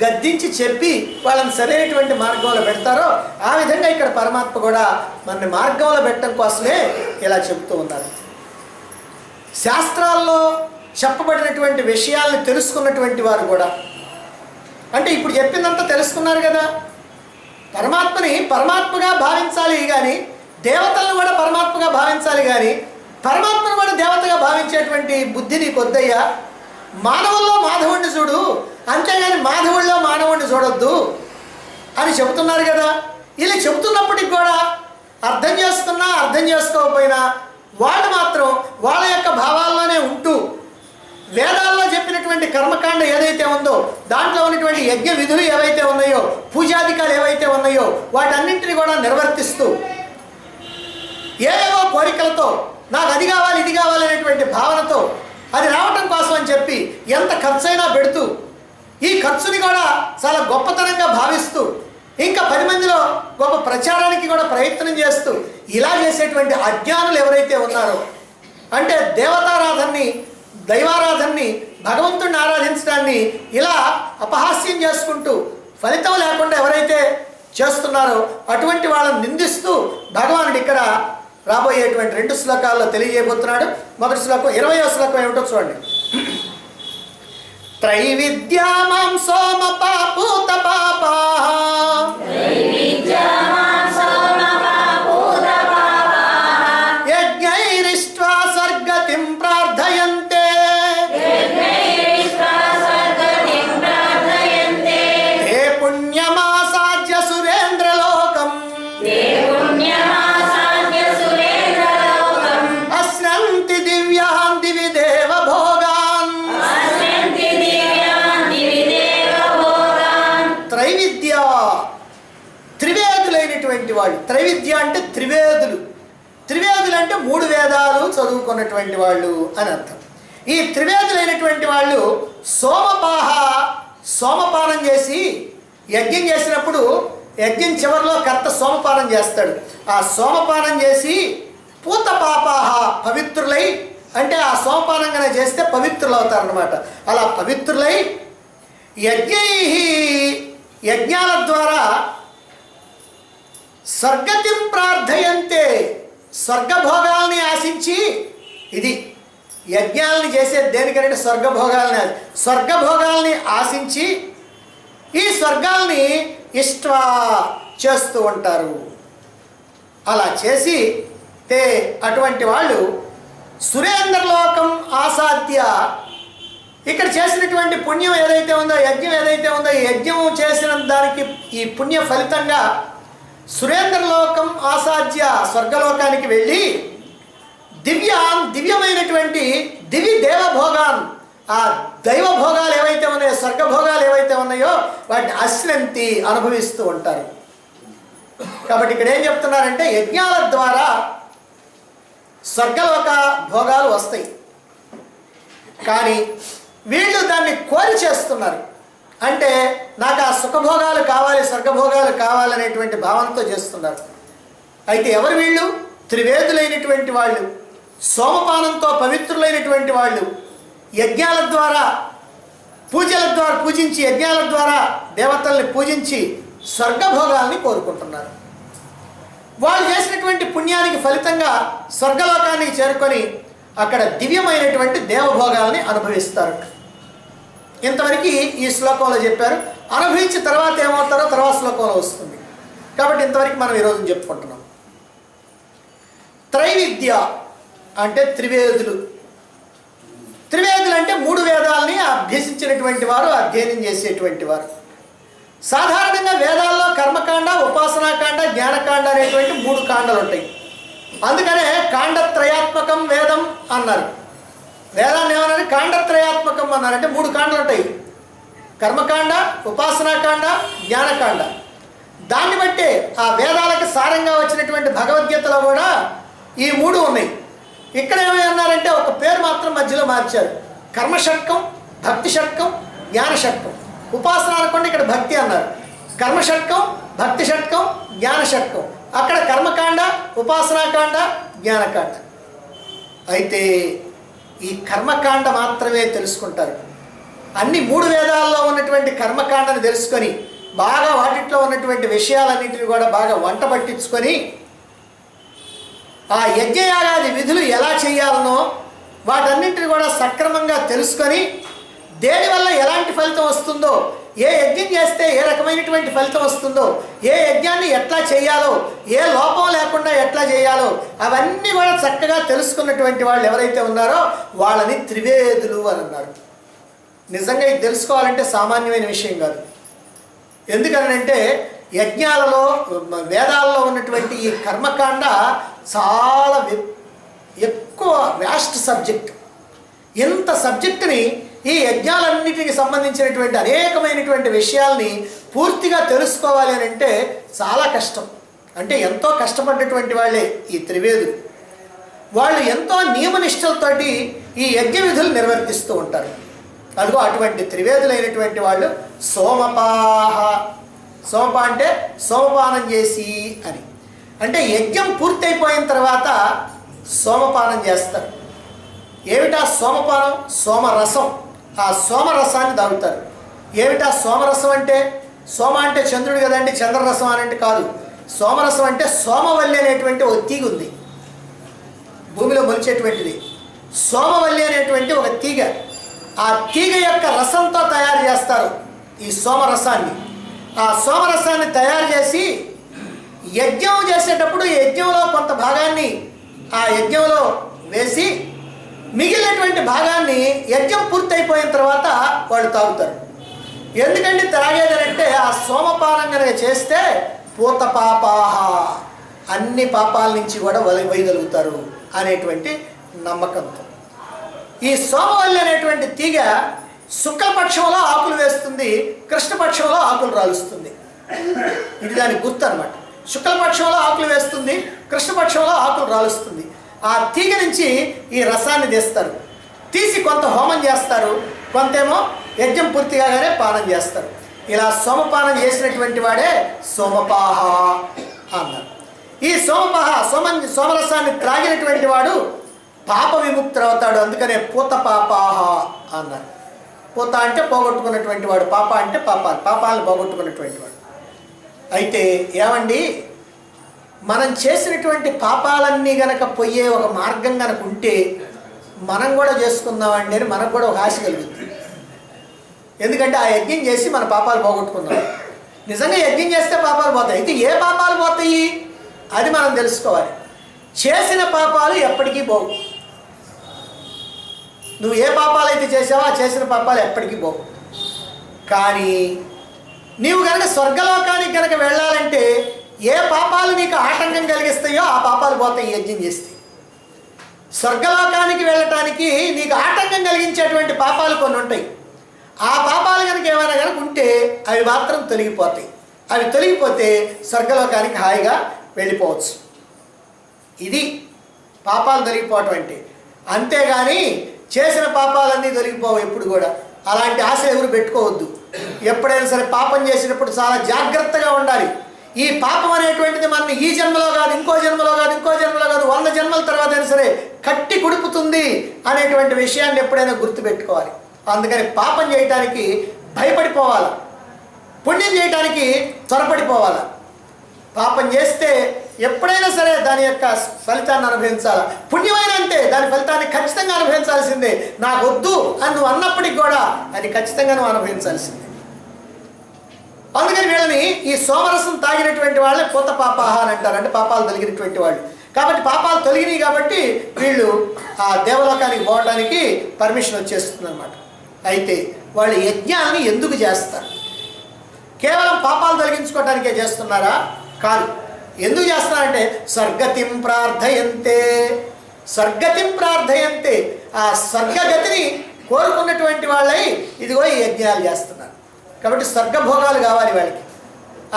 గద్దించి చెప్పి వాళ్ళని సరైనటువంటి మార్గంలో పెడతారో ఆ విధంగా ఇక్కడ పరమాత్మ కూడా మన మార్గంలో పెట్టడం కోసమే ఇలా చెబుతూ ఉన్నారు. శాస్త్రాల్లో చెప్పబడినటువంటి విషయాలను తెలుసుకున్నటువంటి వారు కూడా అంటే ఇప్పుడు చెప్పిందంతా తెలుసుకున్నారు కదా. పరమాత్మని పరమాత్మగా భావించాలి కానీ దేవతలను కూడా పరమాత్మగా భావించాలి కానీ పరమాత్మను కూడా దేవతగా భావించేటువంటి బుద్ధి నీకు వద్దయ్యా. మానవుల్లో మాధవుణ్ణి చూడు, అంతేగాని మాధవుల్లో మానవుణ్ణి చూడొద్దు అని చెబుతున్నారు కదా. ఇలా చెబుతున్నప్పటికి కూడా అర్థం చేసుకున్నా అర్థం చేసుకోకపోయినా వాళ్ళు మాత్రం వాళ్ళ యొక్క భావాల్లోనే ఉంటూ వేదాల్లో చెప్పినటువంటి కర్మకాండ ఏదైతే ఉందో, దాంట్లో ఉన్నటువంటి యజ్ఞ విధులు ఏవైతే ఉన్నాయో, పూజాధికాలు ఏవైతే ఉన్నాయో వాటన్నింటినీ కూడా నిర్వర్తిస్తూ ఏవేవో కోరికలతో నాకు అది కావాలి ఇది కావాలి అనేటువంటి భావనతో అది రావటం కోసం అని చెప్పి ఎంత ఖర్చైనా పెడుతూ ఈ ఖర్చుని కూడా చాలా గొప్పతనంగా భావిస్తూ ఇంకా 10 మందిలో గొప్ప ప్రచారానికి కూడా ప్రయత్నం చేస్తూ ఇలా చేసేటువంటి అజ్ఞానులు ఎవరైతే ఉన్నారో, అంటే దేవతారాధనని దైవారాధనని భగవంతుడిని ఆరాధించడాన్ని ఇలా అపహాస్యం చేసుకుంటూ ఫలితం లేకుండా ఎవరైతే చేస్తున్నారో అటువంటి వాళ్ళని నిందిస్తూ భగవానుడు ఇక్కడ రాబోయేటువంటి 2 శ్లోకాల్లో తెలియజేయబోతున్నాడు. మొదటి శ్లోకం 20వ శ్లోకం ఏమిటో చూడండి. త్రైవిద్యామాం సోమపాపూత పాపా యజ్ఞైరిష్ట్వా స్వర్గతిం ప్రార్థయంతే తే పుణ్యమాసాద్య సురేంద్రలోకం అశ్నంతి దివ్యాం దివి దేవ భోగాన్. త్రైవిద్య త్రివేదులైనటువంటి వాళ్ళు. త్రైవిద్య అంటే త్రివేదులు. త్రివేదులు అంటే 3 వేదాలు చదువుకున్నటువంటి వాళ్ళు అని అర్థం. ఈ త్రివేదులైనటువంటి వాళ్ళు సోమపానం చేసి యజ్ఞం చేసినప్పుడు యజ్ఞం చివరిలో కర్త సోమపానం చేస్తాడు. ఆ సోమపానం చేసి పూత పాపాహ పవిత్రులై, అంటే ఆ సోమపానంగానే చేస్తే పవిత్రులు అవుతారనమాట. అలా పవిత్రులై యజ్ఞాల ద్వారా స్వర్గతిం ప్రార్థయంతే, స్వర్గభోగాల్ని ఆశించి, ఇది యజ్ఞాలని చేసేది దేనికంటే స్వర్గభోగాల్ని ఆశించి ఈ స్వర్గాల్ని ఇష్టా చేస్తూ ఉంటారు. అలా చేసి అటువంటి వాళ్ళు సురేంద్రలోకం ఆసాద్య, ఇక్కడ చేసినటువంటి పుణ్యం ఏదైతే ఉందో, యజ్ఞం ఏదైతే ఉందో, ఈ యజ్ఞం చేసిన దానికి ఈ పుణ్య ఫలితంగా సురేంద్రలోకం ఆసాద్య స్వర్గలోకానికి వెళ్ళి దివ్యమైనటువంటి దివి దేవభోగాన్, ఆ దైవ భోగాలు ఏవైతే ఉన్నాయో, స్వర్గభోగాలు ఏవైతే ఉన్నాయో వాటిని అశ్నంతి అనుభవిస్తూ ఉంటారు. కాబట్టి ఇక్కడ ఏం చెప్తున్నారంటే యజ్ఞాల ద్వారా స్వర్గలోక భోగాలు వస్తాయి, కానీ వీళ్ళు దాన్ని కోరి చేస్తున్నారు. అంటే నాకు ఆ సుఖభోగాలు కావాలి, స్వర్గభోగాలు కావాలనేటువంటి భావనతో చేస్తున్నారు. అయితే ఎవరు వీళ్ళు? త్రివేదులైనటువంటి వాళ్ళు, సోమపానంతో పవిత్రులైనటువంటి వాళ్ళు, యజ్ఞాల ద్వారా పూజల ద్వారా పూజించి, యజ్ఞాల ద్వారా దేవతల్ని పూజించి స్వర్గభోగాల్ని కోరుకుంటున్నారు. వాళ్ళు చేసినటువంటి పుణ్యానికి ఫలితంగా స్వర్గలోకానికి చేరుకొని అక్కడ దివ్యమైనటువంటి దేవభోగాల్ని అనుభవిస్తారు. ఇంతవరకు ఈ శ్లోకంలో చెప్పారు. అనుభవించిన తర్వాత ఏమవుతారో తర్వాత శ్లోకంలో వస్తుంది. కాబట్టి ఇంతవరకు మనం ఈరోజు చెప్పుకుంటున్నాం. త్రైవిద్య అంటే త్రివేదులు. త్రివేదులు అంటే 3 వేదాలని అభ్యసించినటువంటి వారు, అధ్యయనం చేసేటువంటి వారు. సాధారణంగా వేదాల్లో కర్మకాండ, ఉపాసనాకాండ, జ్ఞానకాండ అనేటువంటి 3 కాండలు ఉంటాయి. అందుకనే కాండత్రయాత్మకం వేదం అన్నారు. వేదాన్ని ఏమన్నారు? కాండత్రయాత్మకం అన్నారు. అంటే 3 కాండలు ఉంటాయి: కర్మకాండ, ఉపాసనాకాండ, జ్ఞానకాండ. దాన్ని బట్టి ఆ వేదాలకు సారంగా వచ్చినటువంటి భగవద్గీతలో కూడా ఈ 3 ఉన్నాయి. ఇక్కడ ఏమన్నారంటే ఒక పేరు మాత్రం మధ్యలో మార్చారు. కర్మషట్కం, భక్తి షట్కం, జ్ఞాన షట్కం. ఉపాసన అనుకోండి, ఇక్కడ భక్తి అన్నారు. కర్మషట్కం, భక్తి షట్కం, జ్ఞాన షట్కం. అక్కడ కర్మకాండ, ఉపాసనాకాండ, జ్ఞానకాండ. అయితే ఈ కర్మకాండ మాత్రమే తెలుసుకుంటారు. అన్ని 3 వేదాల్లో ఉన్నటువంటి కర్మకాండను తెలుసుకొని బాగా వాటిట్లో ఉన్నటువంటి విషయాలన్నింటినీ కూడా బాగా వంట పట్టించుకొని ఆ యజ్ఞయాగాది విధులు ఎలా చేయాలనో వాటన్నింటిని కూడా సక్రమంగా తెలుసుకొని దేనివల్ల ఎలాంటి ఫలితం వస్తుందో, ఏ యజ్ఞం చేస్తే ఏ రకమైనటువంటి ఫలితం వస్తుందో, ఏ యజ్ఞాన్ని ఎట్లా చేయాలో, ఏ లోపం లేకుండా ఎట్లా చేయాలో అవన్నీ కూడా చక్కగా తెలుసుకున్నటువంటి వాళ్ళు ఎవరైతే ఉన్నారో వాళ్ళని త్రివేదులు అని అన్నారు. నిజంగా ఇది తెలుసుకోవాలంటే సామాన్యమైన విషయం కాదు. ఎందుకనంటే యజ్ఞాలలో వేదాల్లో ఉన్నటువంటి ఈ కర్మకాండ చాలా ఎక్కువ వ్యాస్ట్ సబ్జెక్ట్. ఇంత సబ్జెక్టుని, ఈ యజ్ఞాలన్నిటికి సంబంధించినటువంటి అనేకమైనటువంటి విషయాల్ని పూర్తిగా తెలుసుకోవాలి అని అంటే చాలా కష్టం. అంటే ఎంతో కష్టపడ్డటువంటి వాళ్ళే ఈ త్రివేదులు. వాళ్ళు ఎంతో నియమనిష్టలతోటి ఈ యజ్ఞ విధులు నిర్వర్తిస్తూ ఉంటారు. అదిగో అటువంటి త్రివేదులైనటువంటి వాళ్ళు సోమపాహ. సోమప అంటే సోమపానం చేసి అని. అంటే యజ్ఞం పూర్తయిపోయిన తర్వాత సోమపానం చేస్తారు. ఏమిటా సోమపానం? సోమరసం. ఆ సోమరసాన్ని తాగుతారు. ఏమిటా సోమరసం అంటే? సోమ అంటే చంద్రుడు కదండి, చంద్రరసం అని అంటే కాదు. సోమరసం అంటే సోమవల్లి అనేటువంటి ఒక తీగ ఉంది, భూమిలో మొలిచేటువంటిది. సోమవల్లి అనేటువంటి ఒక తీగ. ఆ తీగ యొక్క రసంతో తయారు చేస్తారు ఈ సోమరసాన్ని. ఆ సోమరసాన్ని తయారు చేసి యజ్ఞం చేసేటప్పుడు యజ్ఞంలో కొంత భాగాన్ని ఆ యజ్ఞంలో వేసి మిగిలినటువంటి భాగాన్ని యజ్ఞం పూర్తయిపోయిన తర్వాత వాళ్ళు తాగుతారు. ఎందుకంటే తాగేదనంటే ఆ సోమపానం కనుక చేస్తే పూత పాపాహ, అన్ని పాపాల నుంచి కూడా వైదొలుగుతారు అనేటువంటి నమ్మకంతో. ఈ సోమవల్లి అనేటువంటి తీగ శుక్లపక్షంలో ఆకులు వేస్తుంది, కృష్ణపక్షంలో ఆకులు రాలుస్తుంది. ఇది దానికి గుర్తు అనమాట. శుక్లపక్షంలో ఆకులు వేస్తుంది, కృష్ణపక్షంలో ఆకులు రాలుస్తుంది. ఆ తీగ నుంచి ఈ రసాన్ని తీస్తారు. తీసి కొంత హోమం చేస్తారు, కొంతేమో యజ్ఞం పూర్తి కాగానే పానం చేస్తారు. ఇలా సోమపానం చేసినటువంటి వాడే సోమపాహ అన్నారు. ఈ సోమరసాన్ని త్రాగినటువంటి వాడు పాప విముక్తుడు అవుతాడు. అందుకనే పూత పాపాహ అన్నారు. పూత అంటే పోగొట్టుకున్నటువంటి వాడు, పాప అంటే పాపాలను పోగొట్టుకున్నటువంటి వాడు. అయితే ఏమండి, మనం చేసినటువంటి పాపాలన్నీ గనక పోయే ఒక మార్గం కనుక ఉంటే మనం కూడా చేసుకుందామండి అని మనకు కూడా ఒక ఆశ కలుగుతుంది. ఎందుకంటే ఆ యజ్ఞం చేసి మన పాపాలు పోగొట్టుకుందాం. నిజంగా యజ్ఞం చేస్తే పాపాలు పోతాయి. అయితే ఏ పాపాలు పోతాయి అది మనం తెలుసుకోవాలి. చేసిన పాపాలు ఎప్పటికీ పోవు. నువ్వు ఏ పాపాలు అయితే చేసావో ఆ చేసిన పాపాలు ఎప్పటికీ పోవు. కానీ నీవు కనుక స్వర్గలోకానికి కనుక వెళ్ళాలంటే ఏ పాపాలు నీకు ఆటంకం కలిగిస్తాయో ఆ పాపాలు పోతాయి యజ్ఞం చేస్తే. స్వర్గలోకానికి వెళ్ళటానికి నీకు ఆటంకం కలిగించేటువంటి పాపాలు కొన్ని ఉంటాయి. ఆ పాపాలు కనుక ఏమైనా కనుక ఉంటే అవి మాత్రం తొలగిపోతాయి. అవి తొలగిపోతే స్వర్గలోకానికి హాయిగా వెళ్ళిపోవచ్చు. ఇది పాపాలు తొలగిపోవటం అంటే. అంతేగాని చేసిన పాపాలన్నీ తొలగిపోవు ఎప్పుడు కూడా. అలాంటి ఆశ ఎవరు పెట్టుకోవద్దు. ఎప్పుడైనా సరే పాపం చేసినప్పుడు చాలా జాగ్రత్తగా ఉండాలి. ఈ పాపం అనేటువంటిది మనం ఈ జన్మలో కాదు, ఇంకో జన్మలో కాదు, 100 జన్మల తర్వాత అయినా సరే కట్టి కుడుపుతుంది అనేటువంటి విషయాన్ని ఎప్పుడైనా గుర్తుపెట్టుకోవాలి. అందుకని పాపం చేయటానికి భయపడిపోవాలి, పుణ్యం చేయటానికి త్వరపడిపోవాలి. పాపం చేస్తే ఎప్పుడైనా సరే దాని యొక్క ఫలితాన్ని అనుభవించాలి. పుణ్యమైన అంటే దాని ఫలితాన్ని ఖచ్చితంగా అనుభవించాల్సిందే. నాకు వద్దు అని నువ్వు అన్నప్పటికి కూడా అది ఖచ్చితంగా నువ్వు అనుభవించాల్సిందే. అందుకని వీళ్ళని ఈ సోమరసం తాగినటువంటి వాళ్ళని పూత పాపాహ అని అంటారు. అంటే పాపాలు తొలగినటువంటి వాళ్ళు. కాబట్టి పాపాలు తొలగినాయి కాబట్టి వీళ్ళు ఆ దేవలోకానికి పోవడానికి పర్మిషన్ వచ్చేస్తుంది అన్నమాట. అయితే వాళ్ళు యజ్ఞాన్ని ఎందుకు చేస్తారు? కేవలం పాపాలు తొలగించుకోవడానికే చేస్తున్నారా? కాదు. ఎందుకు చేస్తున్నారంటే స్వర్గతిం ప్రార్థయంతే, ఆ స్వర్గగతిని కోరుకున్నటువంటి వాళ్ళై ఇదిగో ఈ యజ్ఞాలు చేస్తున్నారు. కాబట్టి స్వర్గభోగాలు కావాలి వాళ్ళకి.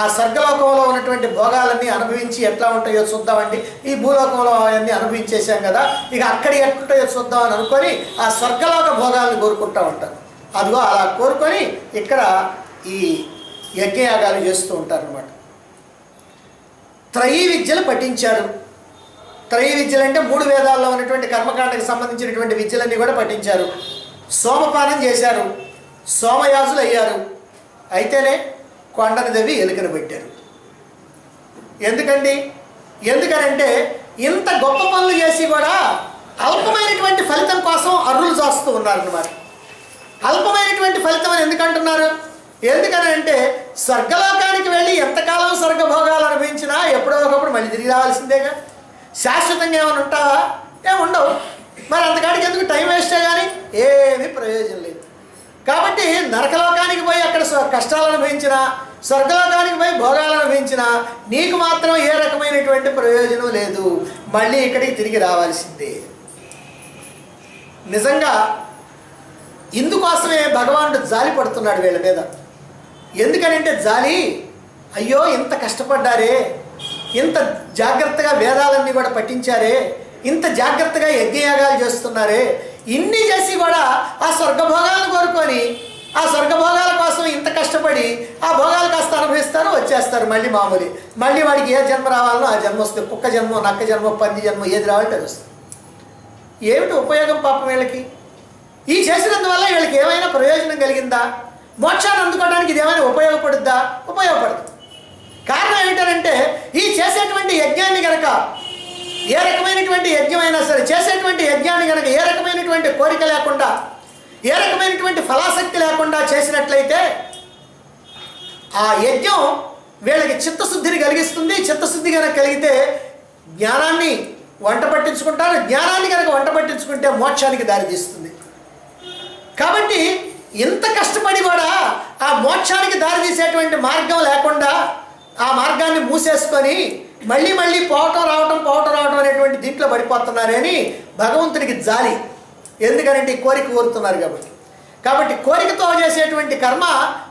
ఆ స్వర్గలోకంలో ఉన్నటువంటి భోగాలన్నీ అనుభవించి ఎట్లా ఉంటాయో చూద్దామండి. ఈ భూలోకంలో అవన్నీ అనుభవించేసాం కదా, ఇక అక్కడి ఎట్లుంటాయో చూద్దామని అనుకొని ఆ స్వర్గలోక భోగాలను కోరుకుంటూ ఉంటారు. అదిగో అలా కోరుకొని ఇక్కడ ఈ యజ్ఞయాగాలు చేస్తూ ఉంటారు అన్నమాట. త్రయీ విద్యలు పఠించారు. త్రయీ విద్యలు అంటే 3 వేదాల్లో ఉన్నటువంటి కర్మకాండకి సంబంధించినటువంటి విద్యలన్నీ కూడా పఠించారు. సోమపానం చేశారు, సోమయాజులు అయ్యారు. అయితేనే కొండను దవ్వి ఎలుకను పెట్టారు. ఎందుకనంటే ఇంత గొప్ప పనులు చేసి కూడా అల్పమైనటువంటి ఫలితం కోసం అర్రులు చేస్తూ ఉన్నారన్నమాట. అల్పమైనటువంటి ఫలితం అని ఎందుకంటున్నారు? ఎందుకని అంటే స్వర్గలోకానికి వెళ్ళి ఎంతకాలం స్వర్గభోగాలు అనుభవించినా ఎప్పుడో ఒకప్పుడు మళ్ళీ తిరిగి రావాల్సిందేగా. శాశ్వతంగా ఏమైనా ఉంటావా? ఉండవు. మరి అంతకాడికి ఎందుకు టైం వేస్టే కానీ ఏమీ ప్రయోజనం లేదు. కాబట్టి నరకలోకానికి పోయి అక్కడ కష్టాలు అనుభవించినా, స్వర్గలోకానికి పోయి భోగాలు అనుభవించినా నీకు మాత్రం ఏ రకమైనటువంటి ప్రయోజనం లేదు. మళ్ళీ ఇక్కడికి తిరిగి రావాల్సిందే. నిజంగా ఇందుకోసమే భగవానుడు జాలి పడుతున్నాడు వీళ్ళ మీద. ఎందుకనంటే జాలి, అయ్యో ఇంత కష్టపడ్డారే, ఇంత జాగ్రత్తగా వేదాలన్నీ కూడా పఠించారే, ఇంత జాగ్రత్తగా యజ్ఞయాగాలు చేస్తున్నారే, ఇన్ని చేసి కూడా ఆ స్వర్గభోగాలను కోరుకొని ఆ స్వర్గభోగాల కోసం ఇంత కష్టపడి ఆ భోగాలు కాస్త అనుభవిస్తారు, వచ్చేస్తారు మళ్ళీ మామూలు. మళ్ళీ వాడికి ఏ జన్మ రావాలనో ఆ జన్మ వస్తుంది. కుక్క జన్మ, నక్క జన్మ, పంది జన్మ, ఏది రావాలంటే అది వస్తుంది. ఏమిటి ఉపయోగం పాపం వీళ్ళకి? ఈ చేసినందువల్ల వీళ్ళకి ఏమైనా ప్రయోజనం కలిగిందా? మోక్షాన్ని అందుకోవడానికి ఇది ఏమైనా ఉపయోగపడుద్దా? ఉపయోగపడదు. కారణం ఏంటంటే ఈ చేసేటువంటి యజ్ఞాన్ని కనుక, ఏ రకమైనటువంటి యజ్ఞమైనా సరే చేసేటువంటి యజ్ఞాన్ని కనుక ఏ రకమైనటువంటి కోరిక లేకుండా, ఏ రకమైనటువంటి ఫలాసక్తి లేకుండా చేసినట్లయితే ఆ యజ్ఞం వీళ్ళకి చిత్తశుద్ధిని కలిగిస్తుంది. చిత్తశుద్ధి కనుక కలిగితే జ్ఞానాన్ని వంట పట్టించుకుంటారు. జ్ఞానాన్ని కనుక వంట పట్టించుకుంటే మోక్షానికి దారితీస్తుంది. కాబట్టి ఇంత కష్టపడి కూడా ఆ మోక్షానికి దారితీసేటువంటి మార్గం లేకుండా ఆ మార్గాన్ని మూసేసుకొని మళ్ళీ మళ్ళీ పోవటం రావటం అనేటువంటి దీంట్లో పడిపోతున్నారని భగవంతుడికి జాలి. ఎందుకంటే ఈ కోరిక కోరుతున్నారు కాబట్టి కోరికతో చేసేటువంటి కర్మ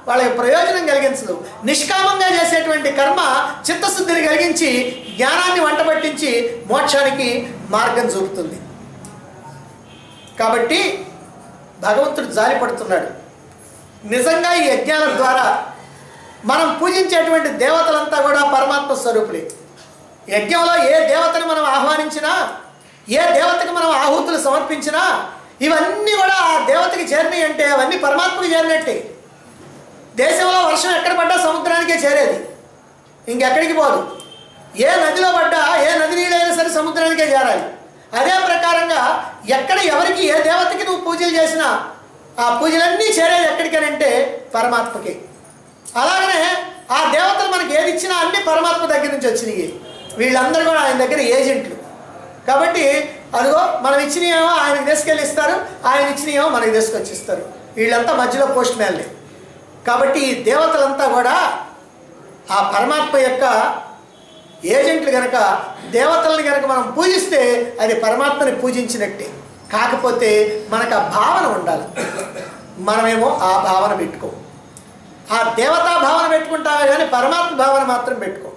వాళ్ళకి ప్రయోజనం కలిగించదు. నిష్కామంగా చేసేటువంటి కర్మ చిత్తశుద్ధిని కలిగించి జ్ఞానాన్ని వంట పట్టించి మోక్షానికి మార్గం చూపుతుంది. కాబట్టి భగవంతుడు జాలి పడుతున్నాడు. నిజంగా ఈ యజ్ఞాల ద్వారా మనం పూజించేటువంటి దేవతలంతా కూడా పరమాత్మ స్వరూపులే. యజ్ఞంలో ఏ దేవతని మనం ఆహ్వానించినా, ఏ దేవతకి మనం ఆహుతులు సమర్పించినా ఇవన్నీ కూడా ఆ దేవతకి చేరినాయి అంటే అవన్నీ పరమాత్మకి చేరినట్టే. దేశంలో వర్షం ఎక్కడ పడ్డా సముద్రానికే చేరేది, ఇంకెక్కడికి పోదు. ఏ నదిలో పడ్డా, ఏ నది నీళ్ళైనా సరే సముద్రానికే చేరాలి. అదే ప్రకారంగా ఎక్కడ ఎవరికి ఏ దేవతకి నువ్వు పూజలు చేసినా ఆ పూజలన్నీ చేరేది ఎక్కడికనంటే పరమాత్మకి. అలాగనే ఆ దేవతలు మనకి ఏది ఇచ్చినా అన్నీ పరమాత్మ దగ్గర నుంచి వచ్చినాయి. వీళ్ళందరూ కూడా ఆయన దగ్గర ఏజెంట్లు. కాబట్టి అదిగో మనం ఇచ్చినవేమో ఆయనకి తీసుకెళ్ళి ఇస్తారు, ఆయన ఇచ్చినవేమో మనకి తీసుకొచ్చి ఇస్తారు. వీళ్ళంతా మధ్యలో పోస్ట్ మ్యాన్లే. కాబట్టి ఈ దేవతలంతా కూడా ఆ పరమాత్మ యొక్క ఏజెంట్లు కనుక దేవతల్ని కనుక మనం పూజిస్తే అది పరమాత్మని పూజించినట్టే. కాకపోతే మనకు ఆ భావన ఉండాలి. మనమేమో ఆ భావన పెట్టుకోం. ఆ దేవతా భావన పెట్టుకుంటామే కానీ పరమాత్మ భావన మాత్రం పెట్టుకో.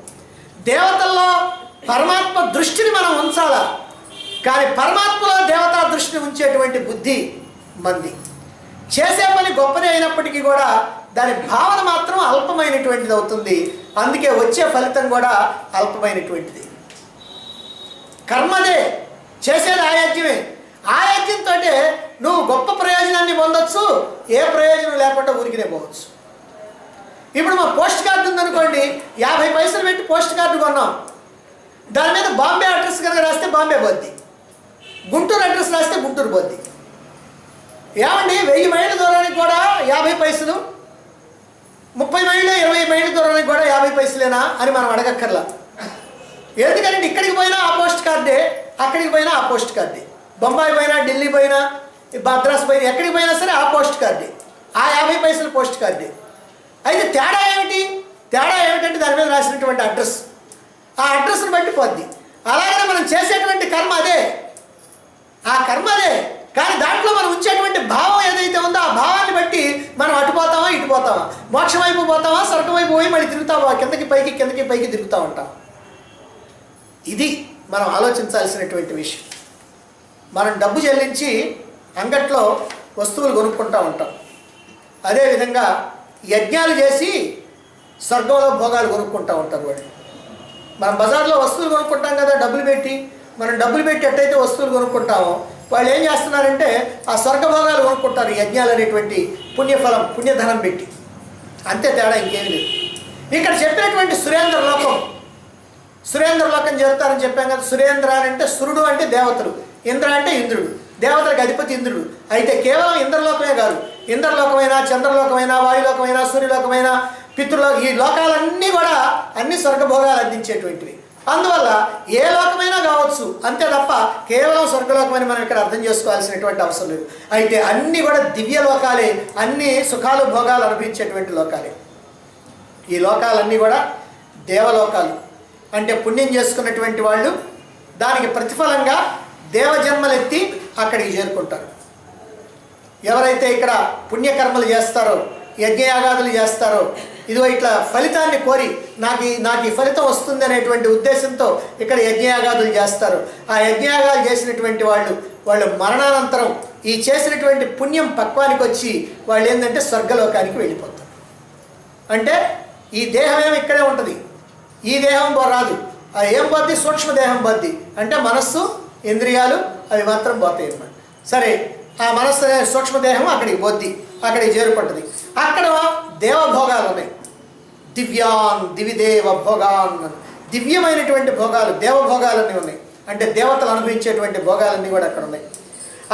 దేవతల్లో పరమాత్మ దృష్టిని మనం ఉంచాలా, కానీ పరమాత్మలో దేవతా దృష్టిని ఉంచేటువంటి బుద్ధి మంది. చేసే పని గొప్పది అయినప్పటికీ కూడా దాని భావన మాత్రం అల్పమైనటువంటిది అవుతుంది. అందుకే వచ్చే ఫలితం కూడా అల్పమైనటువంటిది. కర్మదే, చేసేది ఆయాజ్యమే. ఆయాజ్యంతో నువ్వు గొప్ప ప్రయోజనాన్ని పొందొచ్చు, ఏ ప్రయోజనం లేకుండా ఊరికినే పోవచ్చు. ఇప్పుడు మా పోస్ట్ కార్డు ఉందనుకోండి, 50 పైసలు పెట్టి పోస్ట్ కార్డు కొన్నాం. దాని మీద బాంబే అడ్రస్ కనుక రాస్తే బాంబే పోద్ది, గుంటూరు అడ్రస్ రాస్తే గుంటూరు పోద్ది. ఏమండి 1000 మైళ్ళ దూరానికి కూడా 50 పైసలు, 30 మైళ్ళు 20 మైళ్ళ దూరానికి కూడా 50 పైసలేనా అని మనం అడగక్కర్లా. ఎందుకంటే ఇక్కడికి పోయినా ఆ పోస్ట్ కార్డే, అక్కడికి పోయినా ఆ పోస్ట్ కార్డే, బొంబాయి పోయినా, ఢిల్లీ పోయినా, మద్రాసు పోయినా, ఎక్కడికి పోయినా సరే ఆ పోస్ట్ కార్డే, ఆ 50 పైసలు పోస్ట్ కార్డే. అయితే తేడా ఏమిటి? తేడా ఏమిటంటే దాని మీద రాసినటువంటి అడ్రస్, ఆ అడ్రస్ని బట్టి పోద్ది. అలాగే మనం చేసేటువంటి కర్మ అదే, ఆ కర్మ అదే. కానీ దాంట్లో మనం ఉంచేటువంటి భావం ఏదైతే ఉందో ఆ భావాన్ని బట్టి మనం అటుపోతామా ఇటుపోతామా, మోక్షం వైపు పోతామా, స్వర్గం వైపు పోయి మళ్ళీ తిరుగుతామా, కిందకి పైకి తిరుగుతూ ఉంటాం. ఇది మనం ఆలోచించాల్సినటువంటి విషయం. మనం డబ్బు చెల్లించి అంగట్లో వస్తువులు కొనుక్కుంటూ ఉంటాం. అదేవిధంగా యజ్ఞాలు చేసి స్వర్గంలో భోగాలు కొనుక్కుంటూ ఉంటారు వాళ్ళు. మనం బజార్లో వస్తువులు కొనుక్కుంటాం కదా డబ్బులు పెట్టి. మనం డబ్బులు పెట్టి ఎట్టయితే వస్తువులు కొనుక్కుంటామో వాళ్ళు ఏం చేస్తున్నారంటే ఆ స్వర్గభోగాలు కొనుక్కుంటారు, యజ్ఞాలు అనేటువంటి పుణ్యఫలం, పుణ్యధనం పెట్టి. అంతే తేడా, ఇంకేమీ లేదు. ఇక్కడ చెప్పినటువంటి సురేంద్ర లోకం చేరుతారని చెప్పాం కదా. సురేంద్ర అంటే సురుడు అంటే దేవతలు, ఇంద్ర అంటే ఇంద్రుడు. దేవతలకు అధిపతి ఇంద్రుడు. అయితే కేవలం ఇంద్రలోకమే కాదు, ఇంద్రలోకమైన, చంద్రలోకమైన, వాయులోకమైన, సూర్యలోకమైన, ఈ లోకాలన్నీ కూడా అన్ని స్వర్గభోగాలు అందించేటువంటివి. అందువల్ల ఏ లోకమైనా కావచ్చు అంతే తప్ప కేవలం స్వర్గలోకమని మనం ఇక్కడ అర్థం చేసుకోవాల్సినటువంటి అవసరం లేదు. అయితే అన్నీ కూడా దివ్య లోకాలే, అన్ని సుఖాలు భోగాలు అనుభవించేటువంటి లోకాలే. ఈ లోకాలన్నీ కూడా దేవలోకాలు. అంటే పుణ్యం చేసుకున్నటువంటి వాళ్ళు దానికి ప్రతిఫలంగా దేవజన్మలెత్తి అక్కడికి చేరుకుంటారు. ఎవరైతే ఇక్కడ పుణ్యకర్మలు చేస్తారో, యజ్ఞయాగాదులు చేస్తారో, ఇదిగో ఇట్లా ఫలితాన్ని కోరి నాకు ఈ ఫలితం వస్తుంది అనేటువంటి ఉద్దేశంతో ఇక్కడ యజ్ఞయాగాదులు చేస్తారు. ఆ యజ్ఞయాగాలు చేసినటువంటి వాళ్ళు మరణానంతరం ఈ చేసినటువంటి పుణ్యం పక్వానికి వచ్చి వాళ్ళు ఏంటంటే స్వర్గలోకానికి వెళ్ళిపోతారు. అంటే ఈ దేహం ఏమి ఇక్కడే ఉంటుంది, ఈ దేహం రాదు. అది ఏం పోద్ది? సూక్ష్మదేహం పోద్ది. అంటే మనస్సు, ఇంద్రియాలు అవి మాత్రం పోతాయి అన్నమాట. సరే, ఆ మనస్సు సూక్ష్మదేహం అక్కడికి పోద్ది, అక్కడికి చేరుకుంటుంది. అక్కడ దేవభోగాలు ఉన్నాయి. దివిదేవ భోగాన్, దివ్యమైనటువంటి భోగాలు, దేవభోగాలన్నీ ఉన్నాయి. అంటే దేవతలు అనుభవించేటువంటి భోగాలన్నీ కూడా అక్కడ ఉన్నాయి.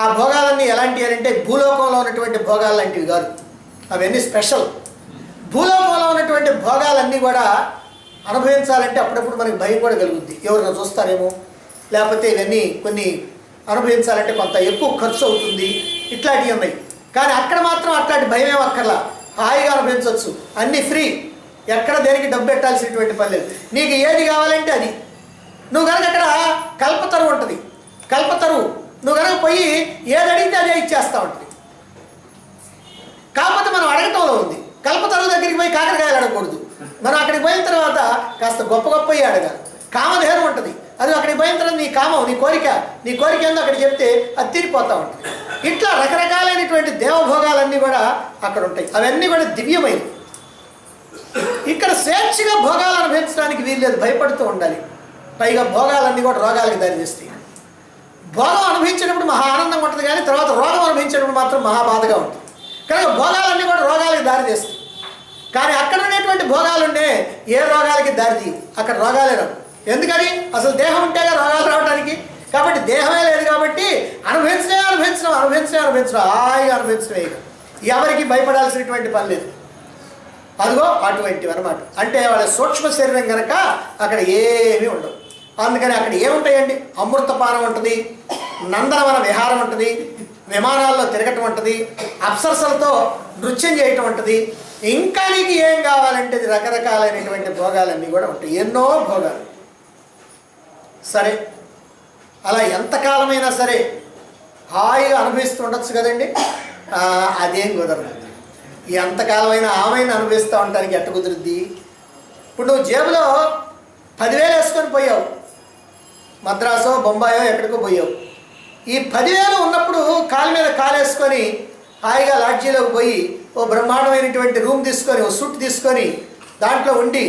ఆ భోగాలన్నీ ఎలాంటివి అంటే భూలోకంలో ఉన్నటువంటి భోగాలు లాంటివి కాదు, అవన్నీ స్పెషల్. భూలోకంలో ఉన్నటువంటి భోగాలన్నీ కూడా అనుభవించాలంటే అప్పుడప్పుడు మనకి భయం కూడా కలుగుద్ది. ఎవరైనా చూస్తారేమో, లేకపోతే ఇవన్నీ కొన్ని అనుభవించాలంటే కొంత ఎక్కువ ఖర్చు అవుతుంది, ఇట్లాంటివి ఉన్నాయి. కానీ అక్కడ మాత్రం అట్లాంటి భయం ఏం అక్కర్లా, హాయిగా అనుభవించవచ్చు. అన్నీ ఫ్రీ, ఎక్కడ దేనికి డబ్బు పెట్టాల్సినటువంటి పని లేదు. నీకు ఏది కావాలంటే అది. నువ్వు కనుక అక్కడ కల్పతరువు ఉంటుంది, కల్పతరువు నువ్వు కనుక పోయి ఏది అడిగితే అదే ఇచ్చేస్తూ ఉంటుంది. కాకపోతే మనం అడగటంలో ఉంది. కల్పతరువు దగ్గరికి పోయి కాకరకాయలు అడగకూడదు. మనం అక్కడికి పోయిన తర్వాత కాస్త గొప్ప గొప్పవి అడగాలి. కామధేను ఉంటుంది, అది అక్కడికి పోయిన తర్వాత నీ కామం, నీ కోరిక ఏందో అక్కడ చెప్తే అది తీరిపోతూ ఉంటుంది. ఇట్లా రకరకాలైనటువంటి దేవభోగాలన్నీ కూడా అక్కడ ఉంటాయి. అవన్నీ కూడా దివ్యమైనవి. ఇక్కడ స్వేచ్ఛగా భోగాలు అనుభవించడానికి వీల్లేదు, భయపడుతూ ఉండాలి. పైగా భోగాలన్నీ కూడా రోగాలకు దారితీస్తాయి. భోగం అనుభవించేటప్పుడు మహా ఆనందంగా ఉంటుంది, కానీ తర్వాత రోగం అనుభవించేటప్పుడు మాత్రం మహాబాధగా ఉంటుంది. కనుక భోగాలన్నీ కూడా రోగాలకు దారితీస్తాయి. కానీ అక్కడ ఉండేటువంటి భోగాలుండే ఏ రోగాలకి దారితీయవు, అక్కడ రోగాలే రావు. ఎందుకని? అసలు దేహం ఉంటేగా రోగాలు రావడానికి. కాబట్టి దేహమే లేదు కాబట్టి అనుభవించడం హాయిగా అనుభవించడమే. ఎవరికి భయపడాల్సినటువంటి పని లేదు. అదిగో అటువంటివి అనమాట. అంటే వాళ్ళ సూక్ష్మ శరీరం కనుక అక్కడ ఏమీ ఉండవు. అందుకని అక్కడ ఏముంటాయండి? అమృతపానం ఉంటుంది, నందనవన విహారం ఉంటుంది, విమానాల్లో తిరగటం ఉంటుంది, అప్సరసలతో నృత్యం చేయటం ఉంటుంది. ఇంకా నీకు ఏం కావాలంటే రకరకాలైనటువంటి భోగాలన్నీ కూడా ఉంటాయి, ఎన్నో భోగాలు. సరే, అలా ఎంతకాలమైనా సరే హాయిగా అనుభవిస్తూ ఉండొచ్చు కదండి. అదేం కుదరదు. ఎంతకాలమైనా ఆమెను అనుభవిస్తూ ఉండటానికి ఎట్ట కుదురుద్ది? ఇప్పుడు నువ్వు జేబులో 10,000 వేసుకొని పోయావు, మద్రాసో బొంబాయో ఎక్కడికో పోయావు. ఈ 10,000 ఉన్నప్పుడు కాలు మీద కాలేసుకొని హాయిగా లాడ్జీలోకి పోయి ఓ బ్రహ్మాండమైనటువంటి రూమ్ తీసుకొని, ఓ సూట్ తీసుకొని దాంట్లో ఉండి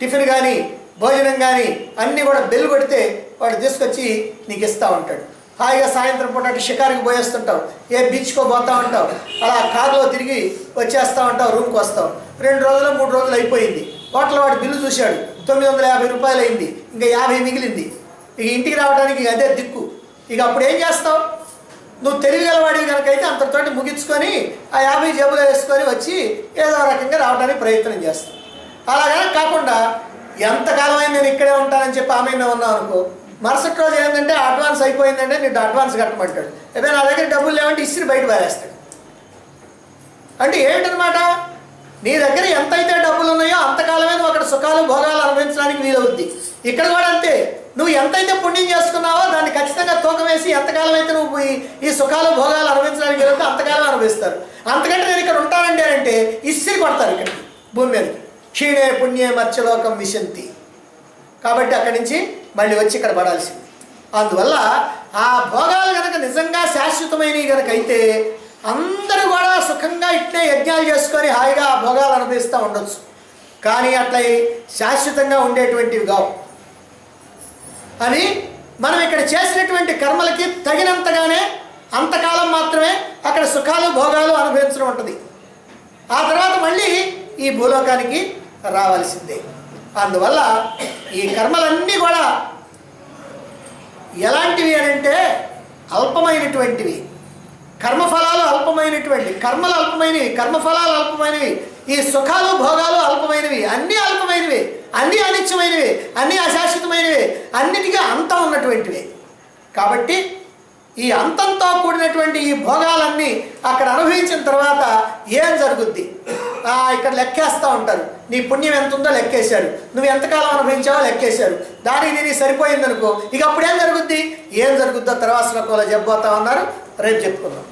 టిఫిన్ కానీ భోజనం కానీ అన్నీ కూడా బెల్ కొడితే వాడు తీసుకొచ్చి నీకు ఇస్తూ ఉంటాడు. హాయిగా సాయంత్రం పూట అటు షికారుకి పోయేస్తుంటావు, ఏ బీచ్కో పోతూ ఉంటావు, అలా కారులో తిరిగి వచ్చేస్తూ ఉంటావు, రూమ్కి వస్తావు. 2 రోజులు 3 రోజులు అయిపోయింది. హోటల్ వాడు బిల్లు చూశాడు, 950 రూపాయలు అయింది, ఇంకా 50 మిగిలింది. ఇక ఇంటికి రావడానికి అదే దిక్కు. ఇక అప్పుడు ఏం చేస్తావు? నువ్వు తెలివిగలవాడివి కనుకైతే అంతటితోటి ముగించుకొని ఆ 50 జేబులో వేసుకొని వచ్చి ఏదో రకంగా రావడానికి ప్రయత్నం చేస్తావు. అలాగే కాకుండా ఎంతకాలమైనా నేను ఇక్కడే ఉంటానని చెప్పి ఆమె ఉన్నావు అనుకో, మరుసటి రోజు ఏంటంటే అడ్వాన్స్ అయిపోయిందంటే నీకు అడ్వాన్స్ కట్టమంటాడు. ఏదైనా నా దగ్గర డబ్బులు లేవంటే ఇస్త్రీ బయట పారేస్తాడు. అంటే ఏంటనమాట? నీ దగ్గర ఎంతైతే డబ్బులు ఉన్నాయో అంతకాలమే నువ్వు అక్కడ సుఖాలు భోగాలు అనుభవించడానికి వీలవుద్ది. ఇక్కడ కూడా అంతే. నువ్వు ఎంతైతే పుణ్యం చేసుకున్నావో దాన్ని ఖచ్చితంగా తూకం వేసి ఎంతకాలం అయితే నువ్వు ఈ సుఖాలు భోగాలు అనుభవించడానికి వీలవుతే అంతకాలం అనుభవిస్తారు. అంతకంటే నేను ఇక్కడ ఉంటానండి అంటే ఇస్త్రీ కొడతారు ఇక్కడికి, భూమి మీదకి. క్షీణే పుణ్యే మత్స్యలోకం విశంతి. కాబట్టి అక్కడి నుంచి మళ్ళీ వచ్చి ఇక్కడ పడాల్సింది. అందువల్ల ఆ భోగాలు కనుక నిజంగా శాశ్వతమైనవి కనుక అయితే అందరూ కూడా సుఖంగా ఇట్లే యజ్ఞాలు చేసుకొని హాయిగా ఆ భోగాలు అనుభవిస్తూ ఉండొచ్చు. కానీ అట్లా శాశ్వతంగా ఉండేటువంటివి కావు. అవి మనం ఇక్కడ చేసినటువంటి కర్మలకి తగినంతగానే అంతకాలం మాత్రమే అక్కడ సుఖాలు భోగాలు అనుభవించడం ఉంటుంది. ఆ తర్వాత మళ్ళీ ఈ భూలోకానికి రావాల్సిందే. అందువల్ల ఈ కర్మలన్నీ కూడా ఎలాంటివి అని అంటే అల్పమైనటువంటివి, కర్మఫలాలు అల్పమైనటువంటి, కర్మలు అల్పమైనవి, కర్మఫలాలు అల్పమైనవి, ఈ సుఖాలు భోగాలు అల్పమైనవి, అన్నీ అల్పమైనవి, అన్నీ అనిత్యమైనవి, అన్నీ అశాశ్వతమైనవి, అన్నిటికీ అంతం ఉన్నటువంటివి. కాబట్టి ఈ అంతంతో కూడినటువంటి ఈ భోగాలన్నీ అక్కడ అనుభవించిన తర్వాత ఏం జరుగుద్ది? ఇక్కడ లెక్కేస్తూ ఉంటారు. నీ పుణ్యం ఎంత ఉందో లెక్కేశారు, నువ్వు ఎంతకాలం అనుభవించావో లెక్కేశారు, దానికి దీనికి సరిపోయిందనుకో, ఇక అప్పుడేం జరుగుద్ది? ఏం జరుగుద్దో తర్వాత శ్లోకంలో చెప్పబోతా ఉన్నారు. రేపు చెప్పుకుందాం.